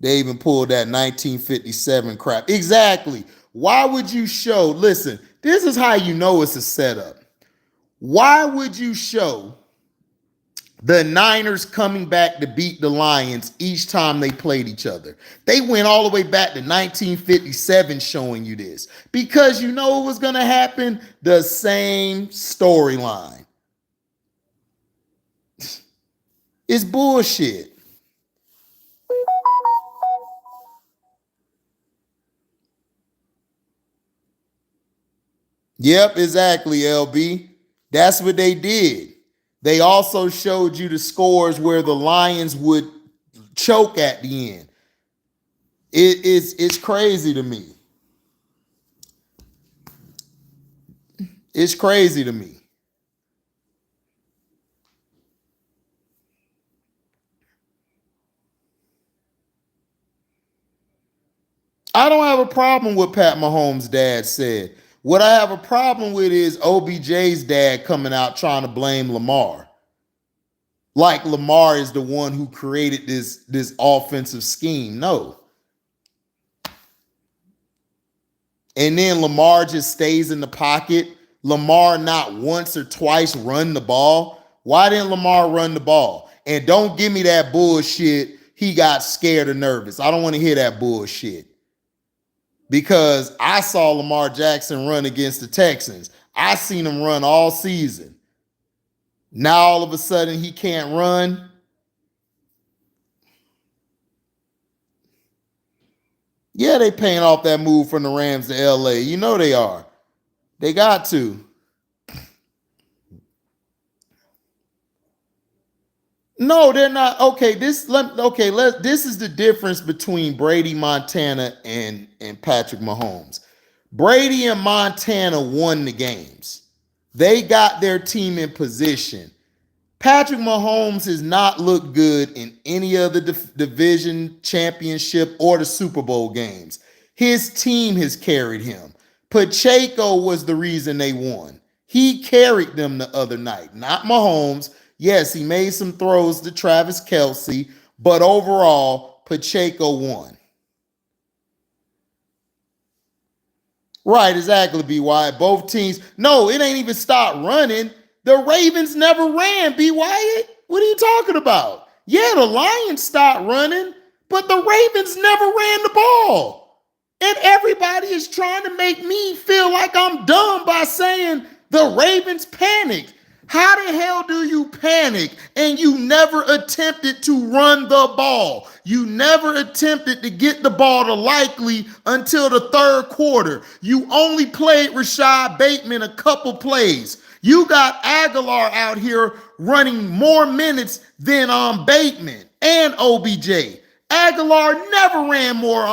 They even pulled that 1957 crap. Exactly. Why would you show? Listen, this is how you know it's a setup. Why would you show the Niners coming back to beat the Lions each time they played each other? They went all the way back to 1957 showing you this. Because you know what was going to happen? The same storyline. It's bullshit. Yep, exactly, LB. That's what they did. They also showed you the scores where the Lions would choke at the end. It's crazy to me. It's crazy to me. I don't have a problem with Pat Mahomes' dad said. What I have a problem with is OBJ's dad coming out trying to blame Lamar. Like Lamar is the one who created this offensive scheme. No. And then Lamar just stays in the pocket. Lamar not once or twice run the ball. Why didn't Lamar run the ball? And don't give me that bullshit. He got scared or nervous. I don't want to hear that bullshit. Because I saw Lamar Jackson run against the Texans. I seen him run all season. Now all of a sudden he can't run. Yeah, they paying off that move from the Rams to LA. You know they are. They got to. No, they're not. Okay, this is the difference between Brady Montana and Patrick Mahomes. Brady and Montana won the games. They got their team in position. Patrick Mahomes has not looked good in any of the division championship or the Super Bowl games. His team has carried him. Pacheco was the reason they won. He carried them the other night, not Mahomes. Yes, he made some throws to Travis Kelce, but overall, Pacheco won. Right, exactly, B. Wyatt. Both teams. No, it ain't even stopped running. The Ravens never ran, B. Wyatt. What are you talking about? Yeah, the Lions stopped running, but the Ravens never ran the ball. And everybody is trying to make me feel like I'm dumb by saying the Ravens panicked. How the hell do you panic and you never attempted to run the ball? You never attempted to get the ball to Likely until the third quarter. You only played Rashad Bateman a couple plays. You got Aguilar out here running more minutes than Bateman and OBJ. Aguilar never ran more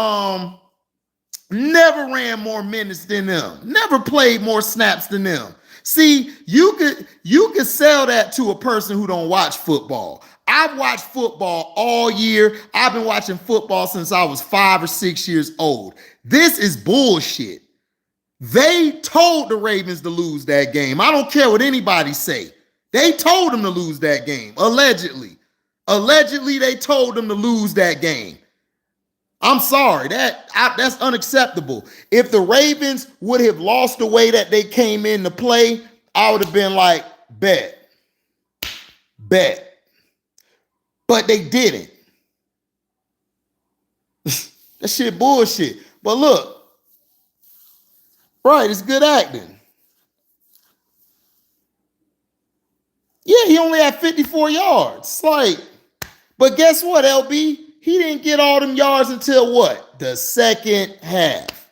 minutes than them. Never played more snaps than them. See, you could sell that to a person who don't watch football. I've watched football all year. I've been watching football since I was 5 or 6 years old. This is bullshit. They told the Ravens to lose that game. I don't care what anybody say. They told them to lose that game, allegedly. Allegedly, they told them to lose that game. I'm sorry, that's unacceptable. If the Ravens would have lost the way that they came in to play, I would have been like, bet. But they didn't. That shit bullshit. But look, right, it's good acting. Yeah, he only had 54 yards. It's like, but guess what, LB? He didn't get all them yards until what? The second half.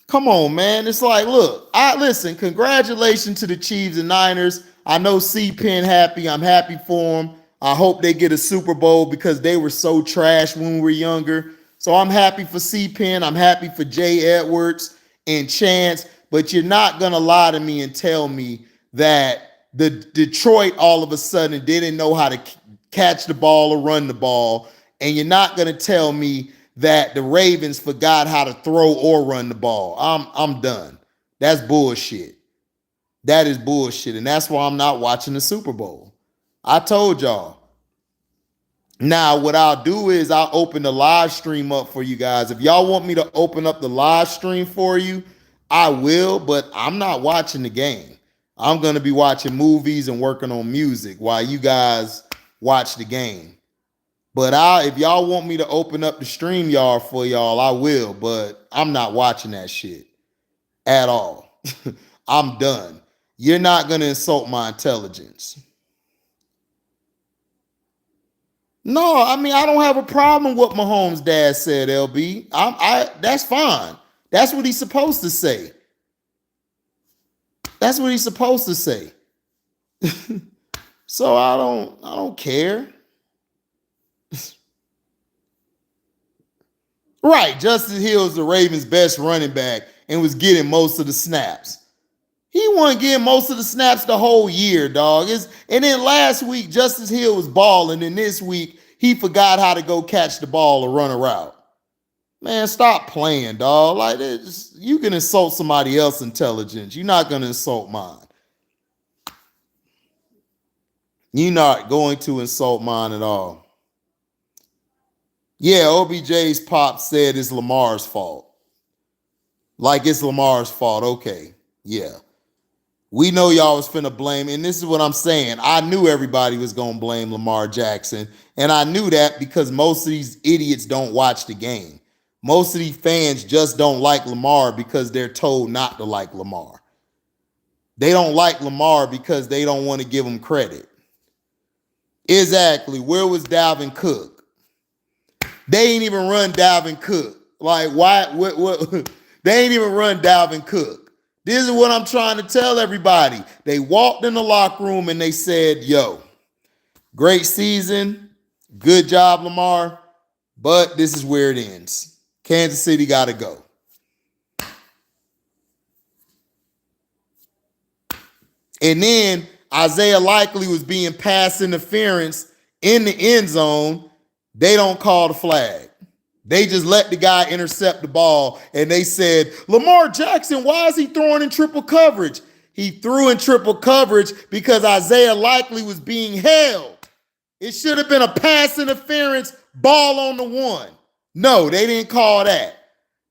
Come on, man. It's like, look, listen, congratulations to the Chiefs and Niners. I know C-Pen happy. I'm happy for them. I hope they get a Super Bowl because they were so trash when we were younger. So I'm happy for C-Pen. I'm happy for Jay Edwards and Chance. But you're not going to lie to me and tell me that the Detroit all of a sudden didn't know how to catch the ball or run the ball. And you're not going to tell me that the Ravens forgot how to throw or run the ball. I'm done. That's bullshit. That is bullshit. And that's why I'm not watching the Super Bowl. I told y'all. Now, what I'll do is I'll open the live stream up for you guys. If y'all want me to open up the live stream for you, I will, but I'm not watching the game. I'm going to be watching movies and working on music while you guys watch the game. But if y'all want me to open up the StreamYard for y'all, I will, but I'm not watching that shit at all. I'm done. You're not going to insult my intelligence. No, I mean, I don't have a problem with what Mahomes' dad said, LB. That's fine. That's what he's supposed to say. That's what he's supposed to say. So I don't care. Right, Justice Hill is the Ravens' best running back, and was getting most of the snaps. He wasn't getting most of the snaps the whole year, dog. And then last week, Justice Hill was balling, and this week, he forgot how to go catch the ball or run a route. Man, stop playing, dog. Like this, you can insult somebody else's intelligence. You're not going to insult mine. You're not going to insult mine at all. Yeah, OBJ's pop said it's Lamar's fault. Like it's Lamar's fault. Okay, yeah. We know y'all was finna blame, and this is what I'm saying. I knew everybody was gonna blame Lamar Jackson, and I knew that because most of these idiots don't watch the game. Most of these fans just don't like Lamar because they're told not to like Lamar. They don't like Lamar because they don't want to give him credit. Exactly. Where was Dalvin Cook? They ain't even run Dalvin Cook. Like, why? What? They ain't even run Dalvin Cook. This is what I'm trying to tell everybody. They walked in the locker room and they said, yo, great season. Good job, Lamar. But this is where it ends. Kansas City got to go. And then Isaiah Likely was being pass interference in the end zone. They don't call the flag. They just let the guy intercept the ball, and they said, Lamar Jackson, why is he throwing in triple coverage? He threw in triple coverage because Isaiah Likely was being held. It should have been a pass interference, ball on the one. No, they didn't call that.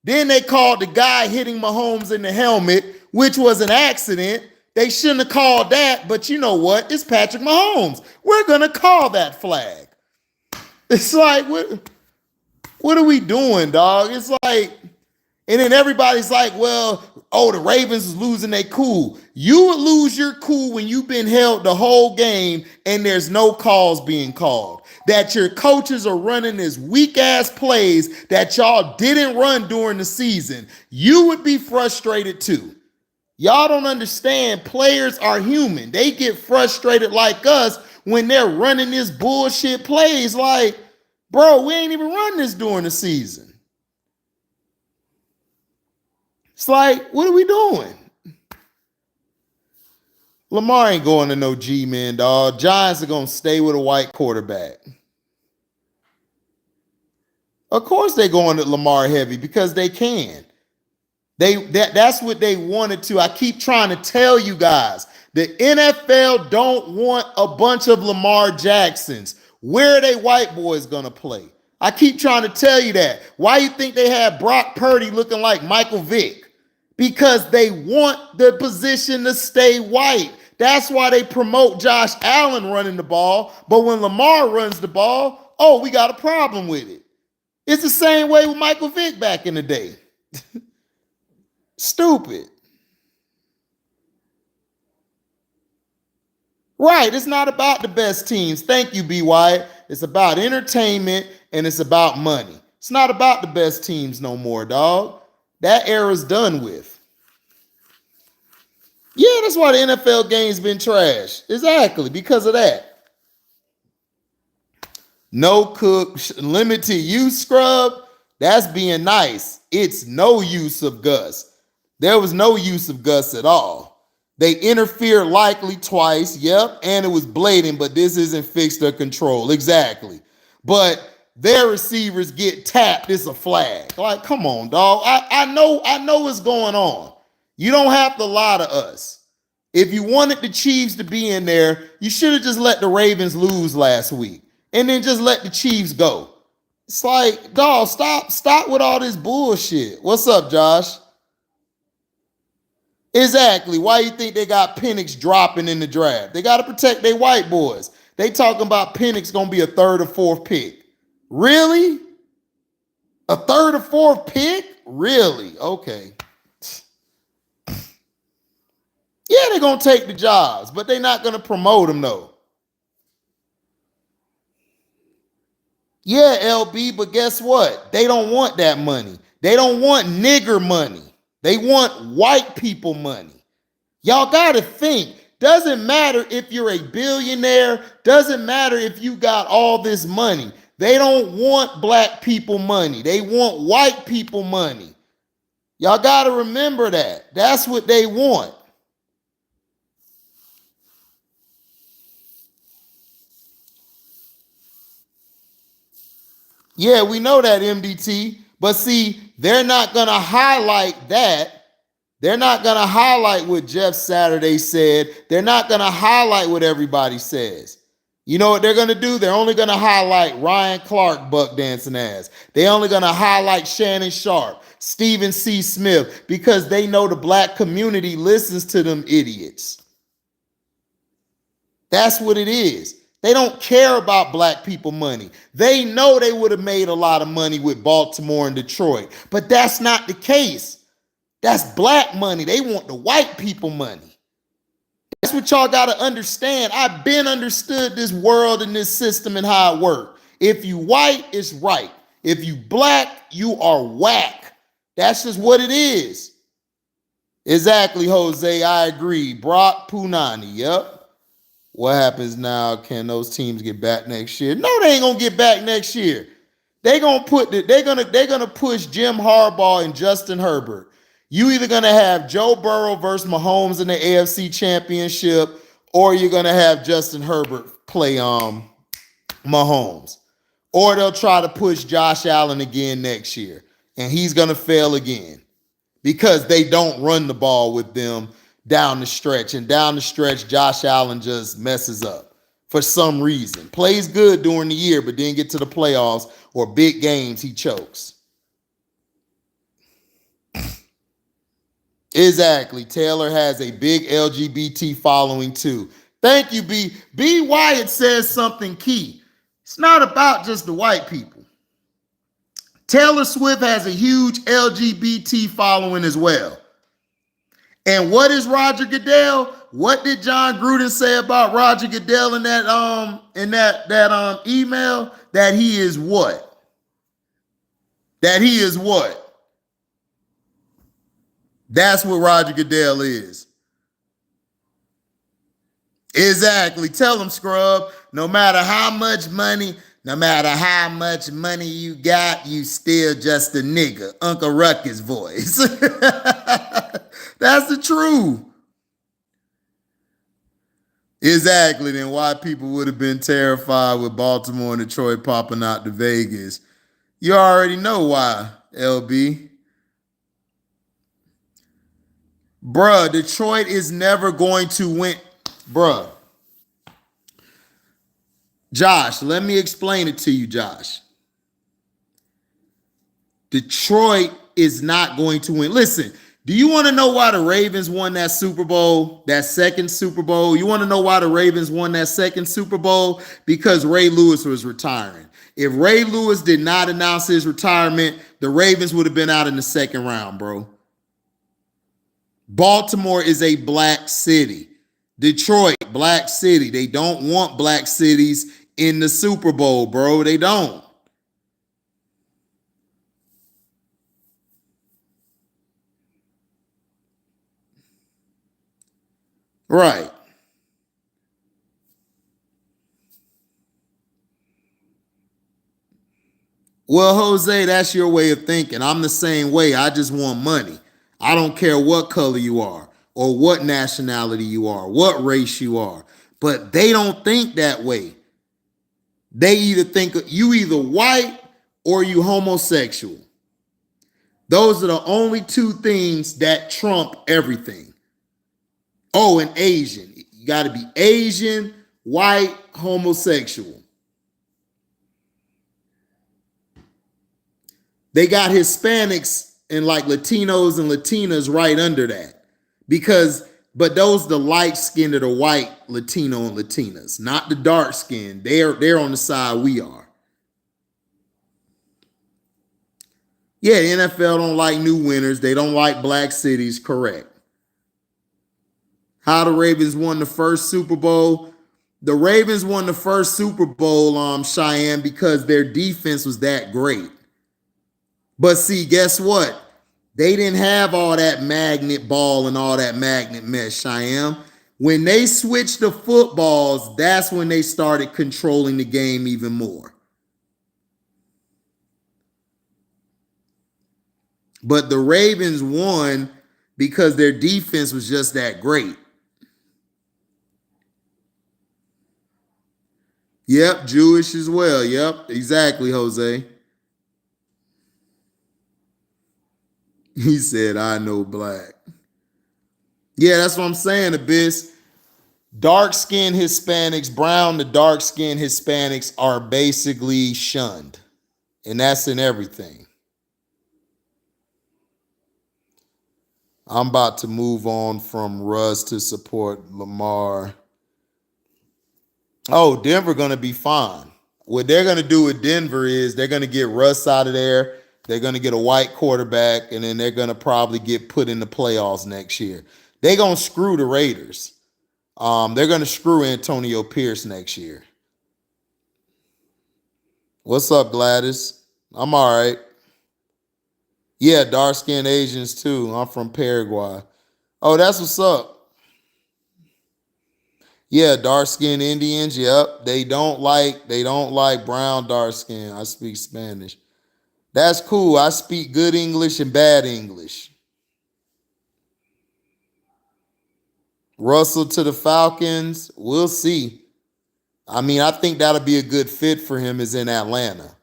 Then they called the guy hitting Mahomes in the helmet, which was an accident. They shouldn't have called that, but you know what? It's Patrick Mahomes. We're going to call that flag. It's like, what are we doing, dog? It's like, and then everybody's like, well, oh, the Ravens is losing their cool. You would lose your cool when you've been held the whole game and there's no calls being called. That your coaches are running this weak-ass plays that y'all didn't run during the season. You would be frustrated too. Y'all don't understand. Players are human. They get frustrated like us when they're running this bullshit plays like, bro, we ain't even run this during the season. It's like, what are we doing? Lamar ain't going to no G-man, dog. Giants are going to stay with a white quarterback. Of course they're going to Lamar heavy because they can. That's what they wanted to. I keep trying to tell you guys, the NFL don't want a bunch of Lamar Jacksons. Where are they white boys going to play? I keep trying to tell you that. Why you think they have Brock Purdy looking like Michael Vick? Because they want the position to stay white. That's why they promote Josh Allen running the ball. But when Lamar runs the ball, oh, we got a problem with it. It's the same way with Michael Vick back in the day. Stupid. Right, it's not about the best teams. Thank you, B. Wyatt. It's about entertainment and it's about money. It's not about the best teams no more, dog. That era's done with. Yeah, that's why the NFL game's been trash. Exactly, because of that. No Cook, limited use scrub, that's being nice. It's no use of Gus. There was no use of Gus at all. They interfered Likely twice, yep, and it was blatant, but this isn't fixed or controlled. Exactly. But their receivers get tapped, it's a flag. Like, come on, dog. I know what's going on. You don't have to lie to us. If you wanted the Chiefs to be in there, you should have just let the Ravens lose last week and then just let the Chiefs go. It's like, dog, stop with all this bullshit. What's up, Josh? Exactly. Why you think they got Penix dropping in the draft? They got to protect their white boys. They talking about Penix going to be a third or fourth pick. Really? A third or fourth pick? Really? Okay. Yeah, they're going to take the jobs, but they're not going to promote them, though. Yeah, LB, but guess what? They don't want that money. They don't want nigger money. They want white people money. Y'all got to think. Doesn't matter if you're a billionaire. Doesn't matter if you got all this money. They don't want black people money. They want white people money. Y'all got to remember that. That's what they want. Yeah, we know that, MDT. But see, they're not going to highlight that. They're not going to highlight what Jeff Saturday said. They're not going to highlight what everybody says. You know what they're going to do? They're only going to highlight Ryan Clark buck dancing ass. They're only going to highlight Shannon Sharp, Stephen C. Smith, because they know the black community listens to them idiots. That's what it is. They don't care about black people money. They know they would have made a lot of money with Baltimore and Detroit, but that's not the case. That's black money. They want the white people money. That's what y'all got to understand. I've been understood this world and this system and how it works. If you white, it's right. If you black, you are whack. That's just what it is. Exactly, Jose. I agree. Brock Punani. Yep. What happens now? Can those teams get back next year? No, they ain't gonna get back next year. They're gonna push Jim Harbaugh and Justin Herbert. You either gonna have Joe Burrow versus Mahomes in the AFC Championship, or you're gonna have Justin Herbert play Mahomes. Or they'll try to push Josh Allen again next year, and he's gonna fail again because they don't run the ball with them down the stretch. And down the stretch, Josh Allen just messes up for some reason. Plays good during the year, but then get to the playoffs or big games, he chokes. Exactly. Taylor has a big LGBT following too. Thank you, B. B. Wyatt says something key. It's not about just the white people. Taylor Swift has a huge LGBT following as well. And what is Roger Goodell? What did John Gruden say about Roger Goodell in that email? That he is what? That he is what? That's what Roger Goodell is. Exactly. Tell him, Scrub, no matter how much money you got, you still just a nigga. Uncle Ruckus voice. That's the truth. Exactly. Then why people would have been terrified with Baltimore and Detroit popping out to Vegas. You already know why, LB. Bruh, Detroit is never going to win. Bruh. Josh, let me explain it to you, Josh. Detroit is not going to win. Listen, do you want to know why the Ravens won that Super Bowl, that second Super Bowl? You want to know why the Ravens won that second Super Bowl? Because Ray Lewis was retiring. If Ray Lewis did not announce his retirement, the Ravens would have been out in the second round, bro. Baltimore is a black city. Detroit, black city. They don't want black cities in the Super Bowl, bro. They don't. Right. Well, Jose, that's your way of thinking. I'm the same way. I just want money. I don't care what color you are or what nationality you are, what race you are. But they don't think that way. They either think you either white or you homosexual. Those are the only two things that trump everything. Oh, and Asian. You got to be Asian, white, homosexual. They got Hispanics and like Latinos and Latinas right under that. But those the light skinned or the white Latino and Latinas, not the dark skinned. They're on the side we are. Yeah, the NFL don't like new winners. They don't like black cities, correct. How the Ravens won the first Super Bowl? The Ravens won the first Super Bowl, Cheyenne, because their defense was that great. But see, guess what? They didn't have all that magnet ball and all that magnet mesh, Cheyenne. When they switched to footballs, that's when they started controlling the game even more. But the Ravens won because their defense was just that great. Yep, Jewish as well. Yep, exactly, Jose. He said, I know black. Yeah, that's what I'm saying, Abyss. Dark-skinned Hispanics, brown to dark-skinned Hispanics are basically shunned. And that's in everything. I'm about to move on from Russ to support Lamar. Oh, Denver going to be fine. What they're going to do with Denver is they're going to get Russ out of there. They're going to get a white quarterback, and then they're going to probably get put in the playoffs next year. They're going to screw the Raiders. They're going to screw Antonio Pierce next year. What's up, Gladys? I'm all right. Yeah, dark-skinned Asians too. I'm from Paraguay. Oh, that's what's up. Yeah, dark-skinned Indians. Yep. They don't like brown dark skin. I speak Spanish. That's cool. I speak good English and bad English. Russell to the Falcons. We'll see. I mean, I think that'll be a good fit for him is in Atlanta.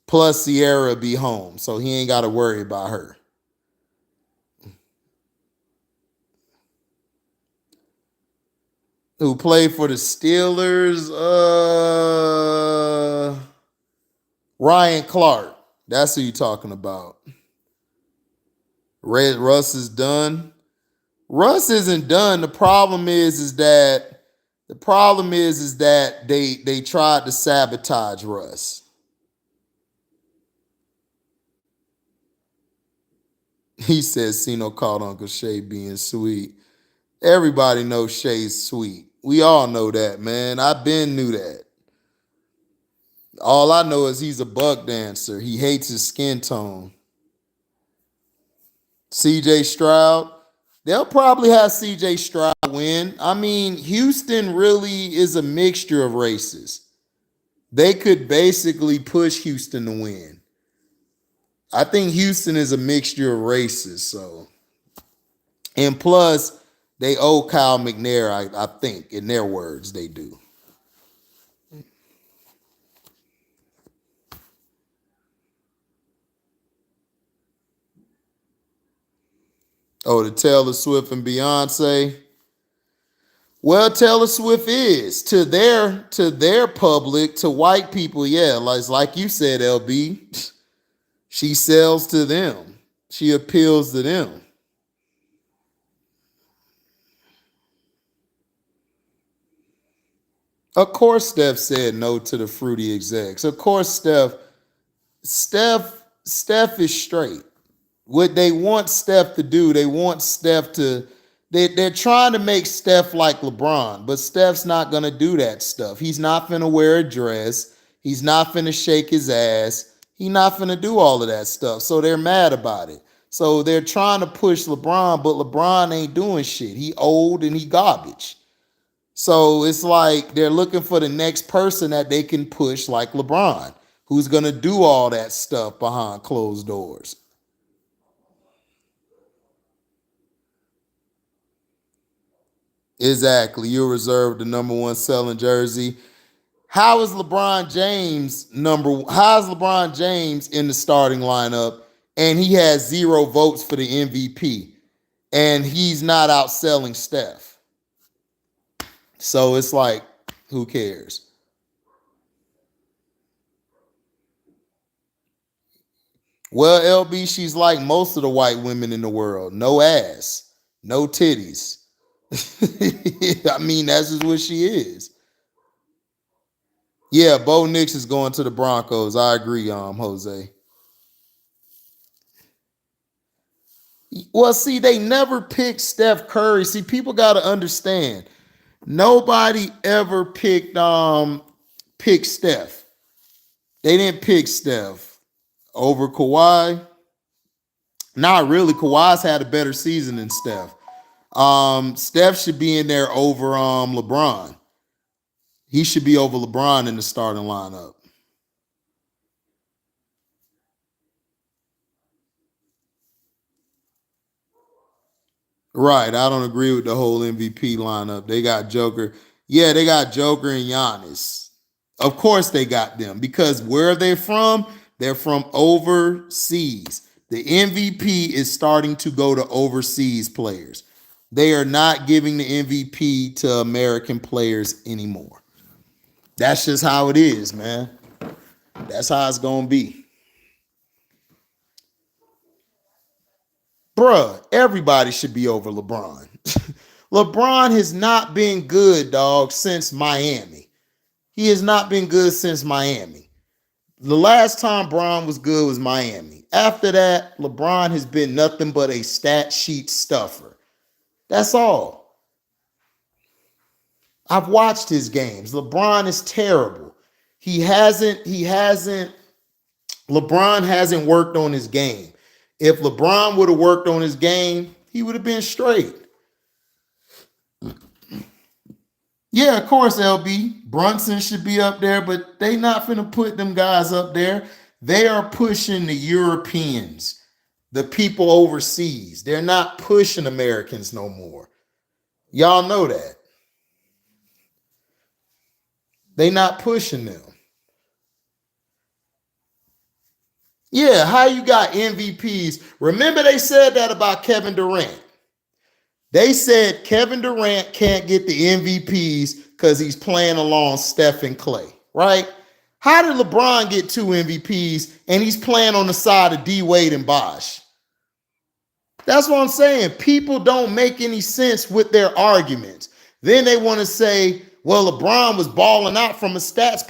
Plus Sierra be home, so he ain't got to worry about her. Who played for the Steelers? Ryan Clark. That's who you're talking about. Russ is done. Russ isn't done. The problem is that they tried to sabotage Russ. He says Cino called Uncle Shay being sweet. Everybody knows Shay's sweet. We all know that, man. I been knew that. All I know is he's a buck dancer. He hates his skin tone. CJ Stroud. They'll probably have CJ Stroud win. I mean, Houston really is a mixture of races. They could basically push Houston to win. I think Houston is a mixture of races, so. And plus, they owe Kyle McNair, I think, in their words, they do. Oh, to Taylor Swift and Beyonce. Well, Taylor Swift is to their public, to white people, yeah. Like you said, LB, she sells to them. She appeals to them. Of course, Steph said no to the fruity execs. Of course, Steph is straight. What they want Steph to do, they're trying to make Steph like LeBron, but Steph's not going to do that stuff. He's not going to wear a dress. He's not going to shake his ass. He's not going to do all of that stuff. So they're mad about it. So they're trying to push LeBron, but LeBron ain't doing shit. He old and he garbage. So it's like they're looking for the next person that they can push like LeBron, who's going to do all that stuff behind closed doors. Exactly. You reserve the number one selling jersey. How is LeBron James in the starting lineup and he has 0 votes for the MVP and he's not outselling Steph? So it's like, who cares? Well, LB, she's like most of the white women in the world. No ass, no titties. I mean, that's just what she is. Yeah, Bo Nix is going to the Broncos. I agree, Jose. Well, see, they never picked Steph Curry. See, people got to understand. Nobody ever picked Steph. They didn't pick Steph over Kawhi. Not really. Kawhi's had a better season than Steph. Steph should be in there over LeBron. He should be over LeBron in the starting lineup. Right. I don't agree with the whole MVP lineup. They got Joker. Yeah, they got Joker and Giannis. Of course they got them because where they're from, they're from overseas. The MVP is starting to go to overseas players. They are not giving the MVP to American players anymore. That's just how it is, man. That's how it's going to be. Bruh, everybody should be over LeBron. LeBron has not been good, dog, since Miami. He has not been good since Miami. The last time Bron was good was Miami. After that, LeBron has been nothing but a stat sheet stuffer. That's all. I've watched his games. LeBron is terrible. LeBron hasn't worked on his game. If LeBron would have worked on his game, he would have been straight. Yeah, of course, LB. Brunson should be up there, but they not finna put them guys up there. They are pushing the Europeans, the people overseas. They're not pushing Americans no more. Y'all know that. They not pushing them. Yeah, how you got MVPs? Remember they said that about Kevin Durant. They said Kevin Durant can't get the MVPs because he's playing along Steph and Clay, right? How did LeBron get 2 MVPs and he's playing on the side of D Wade and Bosh? That's what I'm saying. People don't make any sense with their arguments. Then they want to say, well, LeBron was balling out from a stats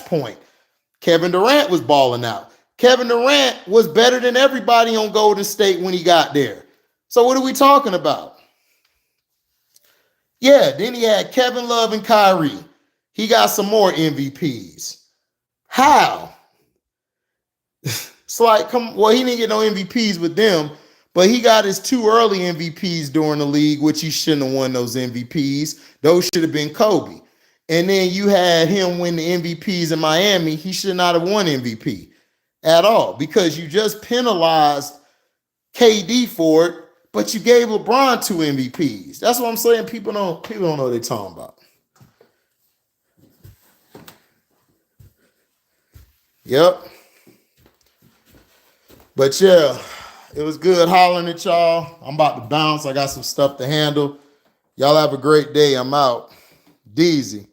point. Kevin Durant was balling out. Kevin Durant was better than everybody on Golden State when he got there. So what are we talking about? Yeah, then he had Kevin Love and Kyrie. He got some more MVPs. How? It's like, he didn't get no MVPs with them, but he got his 2 early MVPs during the league, which he shouldn't have won those MVPs. Those should have been Kobe. And then you had him win the MVPs in Miami. He should not have won MVP at all because you just penalized KD for it, but you gave LeBron 2 MVPs. That's what I'm saying. People don't know what they're talking about. Yep. But yeah, it was good hollering at y'all. I'm about to bounce. I got some stuff to handle. Y'all have a great day. I'm out. Deezy.